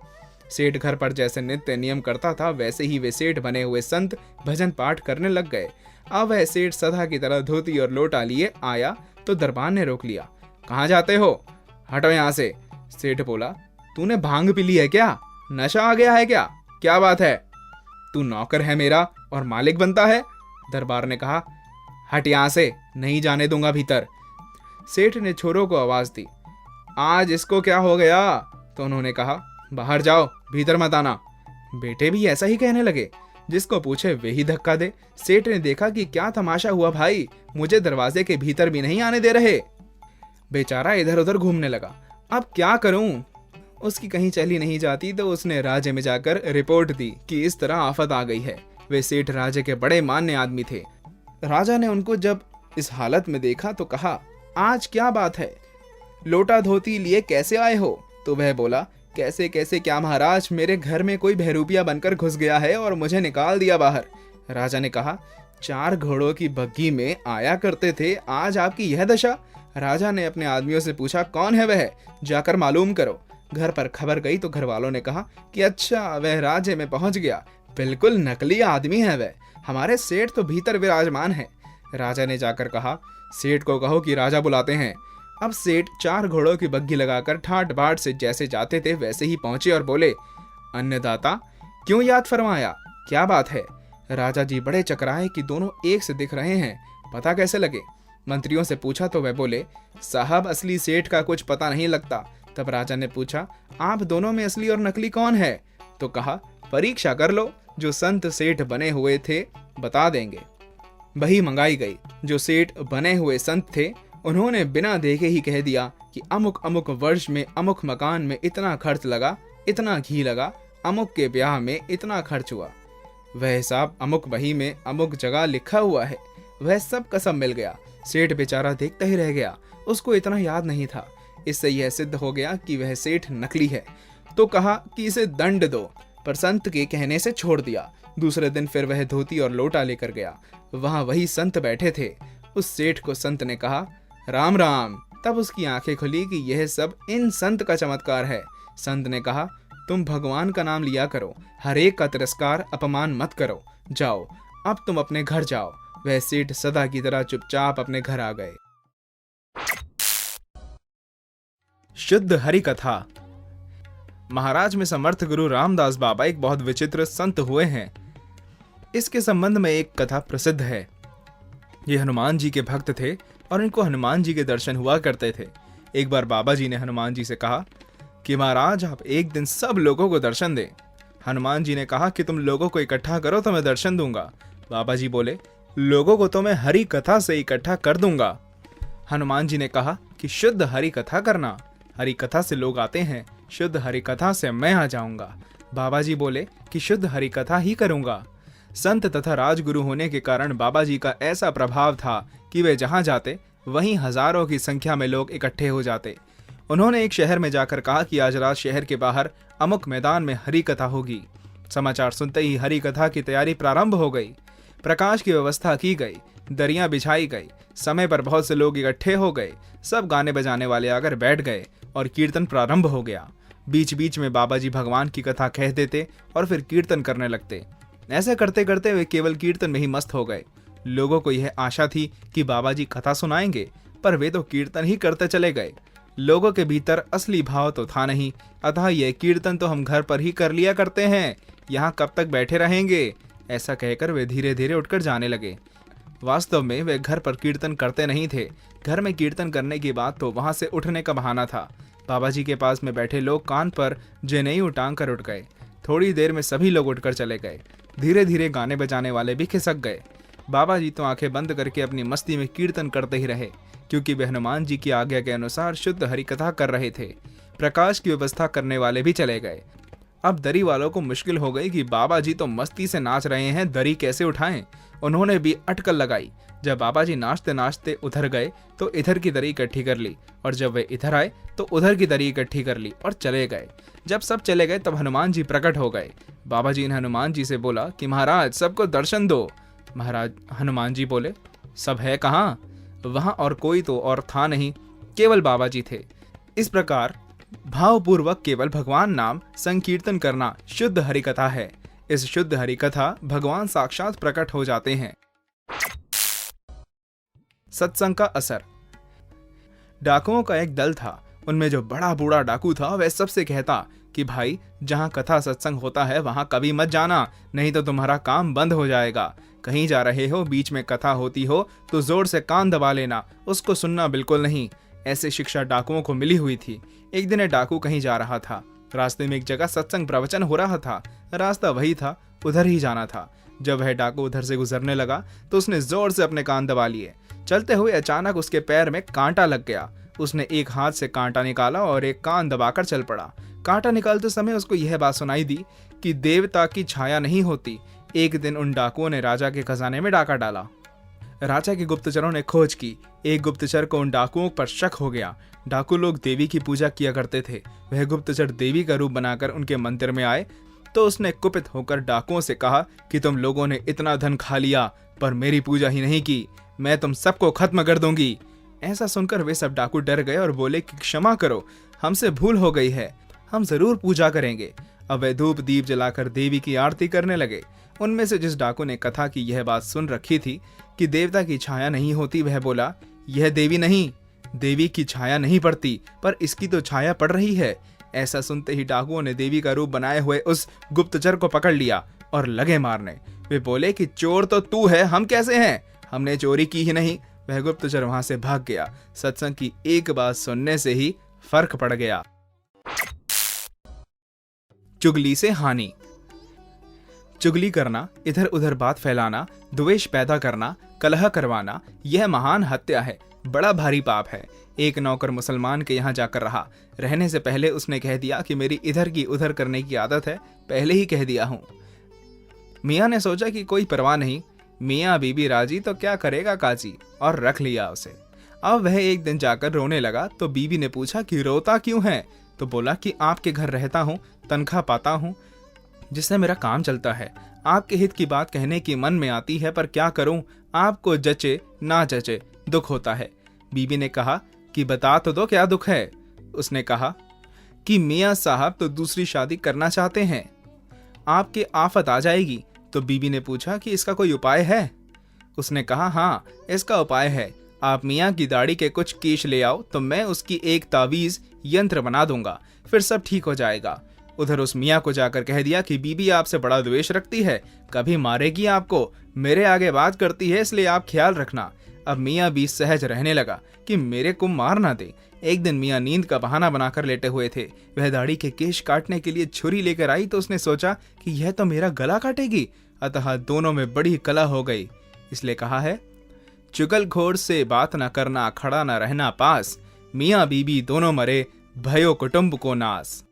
सेठ घर पर जैसे नित्य नियम करता था, वैसे ही वे सेठ बने हुए संत भजन पाठ करने लग गए। अब वह सेठ सदा की तरह धोती और लोटा लिए आया तो दरबान ने रोक लिया। कहाँ जाते हो? हटो यहाँ से। सेठ बोला, तूने भांग पी ली है क्या? नशा आ गया है क्या? क्या बात है? तू नौकर है मेरा और मालिक बनता है? दरबार ने कहा, हट यहाँ से, नहीं जाने दूंगा भीतर। सेठ ने छोरों को आवाज दी, आज इसको क्या हो गया? तो उन्होंने कहा, बाहर जाओ, भीतर मत आना। बेटे भी ऐसा ही कहने लगे, जिसको पूछे वे ही धक्का दे। सेठ ने देखा कि क्या तमाशा हुआ भाई, मुझे दरवाजे के भीतर भी नहीं आने दे रहे। बेचारा इधर उधर घूमने लगा, अब क्या करूं? उसकी कहीं चली नहीं जाती तो उसने राजे में जाकर रिपोर्ट दी कि इस तरह आफत आ गई है। वे सेठ राजे के बड़े मान्य आदमी थे। राजा ने उनको जब इस हालत में देखा तो कहा, आज क्या बात है? लोटा धोती लिए कैसे आए हो? तो वह बोला, कैसे कैसे क्या महाराज, मेरे घर में कोई बहरूपिया बनकर घुस गया है और मुझे निकाल दिया बाहर। राजा ने कहा, 4 घोड़ों की बग्घी में आया करते थे, आज आपकी यह दशा? राजा ने अपने आदमियों से पूछा, कौन है वह? जाकर मालूम करो। घर पर खबर गई तो घर वालों ने कहा कि अच्छा, वह राज्य में पहुंच गया, बिल्कुल नकली आदमी है वह, हमारे सेठ तो भीतर विराजमान है। राजा ने जाकर कहा, सेठ को कहो कि राजा बुलाते हैं। अब सेठ 4 घोड़ों की बग्घी लगाकर ठाट बाट से जैसे जाते थे वैसे ही पहुंचे और बोले, अन्नदाता, क्यों याद फरमाया? क्या बात है? राजा जी बड़े चकराए कि दोनों एक से दिख रहे हैं, पता कैसे लगे? मंत्रियों से पूछा तो वह बोले, साहब असली सेठ का कुछ पता नहीं लगता। तब राजा ने पूछा, आप दोनों में असली और नकली कौन है? तो कहा, परीक्षा कर लो, जो संत सेठ बने हुए थे बता देंगे। बही मंगाई गई। जो सेठ बने हुए संत थे उन्होंने बिना देखे ही कह दिया कि अमुक अमुक वर्ष में अमुक मकान में इतना खर्च लगा, इतना घी लगा, अमुक के ब्याह में इतना खर्च हुआ। वह हिसाब अमुक बही में अमुक जगह लिखा हुआ है। वह सब कसम मिल गया। सेठ बेचारा देखता ही रह गया, उसको इतना याद नहीं था। इससे यह सिद्ध हो गया कि वह सेठ नकली है। तो कहा कि इसे दंड दो, पर संत के कहने से छोड़ दिया। दूसरे दिन फिर वह धोती और लोटा लेकर गया। वहां वही संत बैठे थे। उस सेठ को संत ने कहा, राम राम। तब उसकी आंखें खुली कि यह सब इन संत का चमत्कार है। संत ने कहा, तुम भगवान का नाम लिया करो, हर एक का तिरस्कार अपमान मत करो, जाओ अब तुम अपने घर जाओ। वह सेठ सदा की तरह चुपचाप अपने घर आ गए। शुद्ध हरि कथा। महाराज में समर्थ गुरु रामदास बाबा एक बहुत विचित्र संत हुए हैं। इसके संबंध में एक कथा प्रसिद्ध है। ये हनुमान जी के भक्त थे और इनको हनुमान जी के दर्शन हुआ करते थे। एक बार बाबा जी ने हनुमान जी से कहा कि महाराज आप एक दिन सब लोगों को दर्शन दें। हनुमान जी ने कहा कि तुम लोगों को इकट्ठा करो तो मैं दर्शन दूंगा। बाबा जी बोले, लोगों को तो मैं हरि कथा से इकट्ठा कर दूंगा। हनुमान जी ने कहा कि शुद्ध हरि कथा करना, हरि कथा से लोग आते हैं, शुद्ध हरि कथा से मैं आ जाऊंगा। बाबा जी बोले कि शुद्ध हरि कथा ही करूंगा। संत तथा राजगुरु होने के कारण बाबा जी का ऐसा प्रभाव था कि वे जहां जाते वहीं हजारों की संख्या में लोग इकट्ठे हो जाते। उन्होंने एक शहर में जाकर कहा कि आज रात शहर के बाहर अमुक मैदान में हरि कथा होगी। समाचार सुनते ही हरि कथा की तैयारी प्रारंभ हो गई। प्रकाश की व्यवस्था की गई, दरियां बिछाई गई, समय पर बहुत से लोग इकट्ठे हो गए। सब गाने बजाने वाले आकर बैठ गए और कीर्तन प्रारंभ हो गया। बीच बीच में बाबा जी भगवान की कथा कह देते और फिर कीर्तन करने लगते। ऐसे करते करते वे केवल कीर्तन में ही मस्त हो गए। लोगों को यह आशा थी कि बाबा जी कथा सुनाएंगे, पर वे तो कीर्तन ही करते चले गए। लोगों के भीतर असली भाव तो था नहीं, अतः यह कीर्तन तो हम घर पर ही कर लिया करते हैं, यहाँ कब तक बैठे रहेंगे। ऐसा कहकर वे धीरे धीरे उठकर जाने लगे। वास्तव में वे घर पर कीर्तन करते नहीं थे। घर में कीर्तन करने की बात तो वहां से उठने का बहाना था। बाबा जी के पास में बैठे लोग कान पर जनेऊ टांग कर उठ गए। थोड़ी देर में सभी लोग उठकर चले गए। धीरे धीरे गाने बजाने वाले भी खिसक गए। बाबा जी तो आंखें बंद करके अपनी मस्ती में कीर्तन करते ही रहे, क्योंकि वे हनुमान जी की आज्ञा के अनुसार शुद्ध हरि कथा कर रहे थे। प्रकाश की व्यवस्था करने वाले भी चले गए। अब दरी वालों को मुश्किल हो गई कि बाबा जी तो मस्ती से नाच रहे हैं, दरी कैसे उठाएं। उन्होंने भी अटकल लगाई। जब बाबा जी नाचते नाचते उधर गए तो इधर की दरी इकट्ठी कर ली, और जब वे इधर आए तो उधर की दरी इकट्ठी कर ली और चले गए। जब सब चले गए तब हनुमान जी प्रकट हो गए। बाबा जी ने हनुमान जी से बोला कि महाराज सबको दर्शन दो। महाराज हनुमान जी बोले, सब है कहाँ? वहां और कोई तो और था नहीं, केवल बाबा जी थे। इस प्रकार भावपूर्वक केवल भगवान नाम संकीर्तन करना शुद्ध हरि कथा है। इस शुद्ध हरि कथा भगवान साक्षात प्रकट हो जाते हैं। सत्संग का असर। डाकुओं का एक दल था। उनमें जो बड़ा बूढ़ा डाकू था वह सबसे कहता कि भाई जहां कथा सत्संग होता है वहां कभी मत जाना, नहीं तो तुम्हारा काम बंद हो जाएगा। कहीं जा रहे हो, बीच में कथा होती हो तो जोर से कान दबा लेना, उसको सुनना बिल्कुल नहीं। ऐसी शिक्षा डाकुओं को मिली हुई थी। एक दिन डाकू कहीं जा रहा था। रास्ते में एक जगह सत्संग प्रवचन हो रहा था। रास्ता वही था, उधर ही जाना था। जब वह डाकू उधर से गुजरने लगा तो उसने जोर से अपने कान दबा लिए। चलते हुए अचानक उसके पैर में कांटा लग गया। उसने एक हाथ से कांटा निकाला और एक कान दबाकर चल पड़ा। कांटा निकालते समय उसको यह बात सुनाई दी कि देवता की छाया नहीं होती। एक दिन उन डाकुओं ने राजा के खजाने में डाका डाला। राजा के गुप्तचरों ने खोज की। एक गुप्तचर को उन डाकुओं पर शक हो गया। डाकू लोग देवी की पूजा किया करते थे। वह गुप्तचर देवी का रूप बनाकर उनके मंदिर में आए तो उसने कुपित होकर डाकुओं से कहा कि तुम लोगों ने इतना धन खा लिया पर मेरी पूजा ही नहीं की, मैं तुम सबको खत्म कर दूंगी। ऐसा सुनकर वे सब डाकू डर गए और बोले कि क्षमा करो, हमसे भूल हो गई है, हम जरूर पूजा करेंगे। अब वे धूप दीप जलाकर देवी की आरती करने लगे। उनमें से जिस डाकू ने कथा की यह बात सुन रखी थी कि देवता की छाया नहीं होती, वह बोला, यह देवी नहीं, देवी की छाया नहीं पड़ती, पर इसकी तो छाया पड़ रही है। ऐसा सुनते ही डाकुओं ने देवी का रूप बनाए हुए उस गुप्तचर को पकड़ लिया और लगे मारने। वे बोले कि चोर तो तू है, हम कैसे हैं, हमने चोरी की ही नहीं। वह गुप्तचर वहां से भाग गया। सत्संग की एक बात सुनने से ही फर्क पड़ गया। चुगली से हानि। चुगली करना, इधर उधर बात फैलाना, द्वेष पैदा करना, कलह करवाना, यह महान हत्या है, बड़ा भारी पाप है। एक नौकर मुसलमान के यहाँ जाकर रहा। रहने से पहले उसने कह दिया कि मेरी इधर की उधर करने की आदत है, पहले ही कह दिया हूं। मियाँ ने सोचा कि कोई परवाह नहीं, मियाँ बीबी राजी तो क्या करेगा काजी, और रख लिया उसे। अब वह एक दिन जाकर रोने लगा तो बीबी ने पूछा कि रोता क्यों है? तो बोला कि आपके घर रहता हूँ, तनख्वाह पाता हूँ, जिससे मेरा काम चलता है। आपके हित की बात कहने की मन में आती है, पर क्या करूं, आपको जचे ना जचे दुख होता है। बीबी ने कहा कि बता तो दो क्या दुख है। उसने कहा कि मियाँ साहब तो दूसरी शादी करना चाहते हैं, आपके आफत आ जाएगी। तो बीबी ने पूछा कि इसका कोई उपाय है? उसने कहा हाँ, इसका उपाय है, आप मियाँ की दाढ़ी के कुछ कीश ले आओ तो मैं उसकी एक तावीज यंत्र बना दूंगा, फिर सब ठीक हो जाएगा। उधर उस मियाँ को जाकर कह दिया कि बीबी आपसे बड़ा द्वेष रखती है, कभी मारेगी आपको, मेरे आगे बात करती है, इसलिए आप ख्याल रखना। अब मियाँ भी सहज रहने लगा कि मेरे को मार ना दे। एक दिन मियाँ नींद का बहाना बनाकर लेटे हुए थे। वह दाढ़ी के केश काटने के लिए छुरी लेकर आई तो उसने सोचा कि यह तो मेरा गला काटेगी, अतः दोनों में बड़ी कलह हो गई। इसलिए कहा है, चुगलखोर से बात न करना, खड़ा न रहना पास, मियाँ बीबी दोनों मरे, भयो कुटुंब को नास।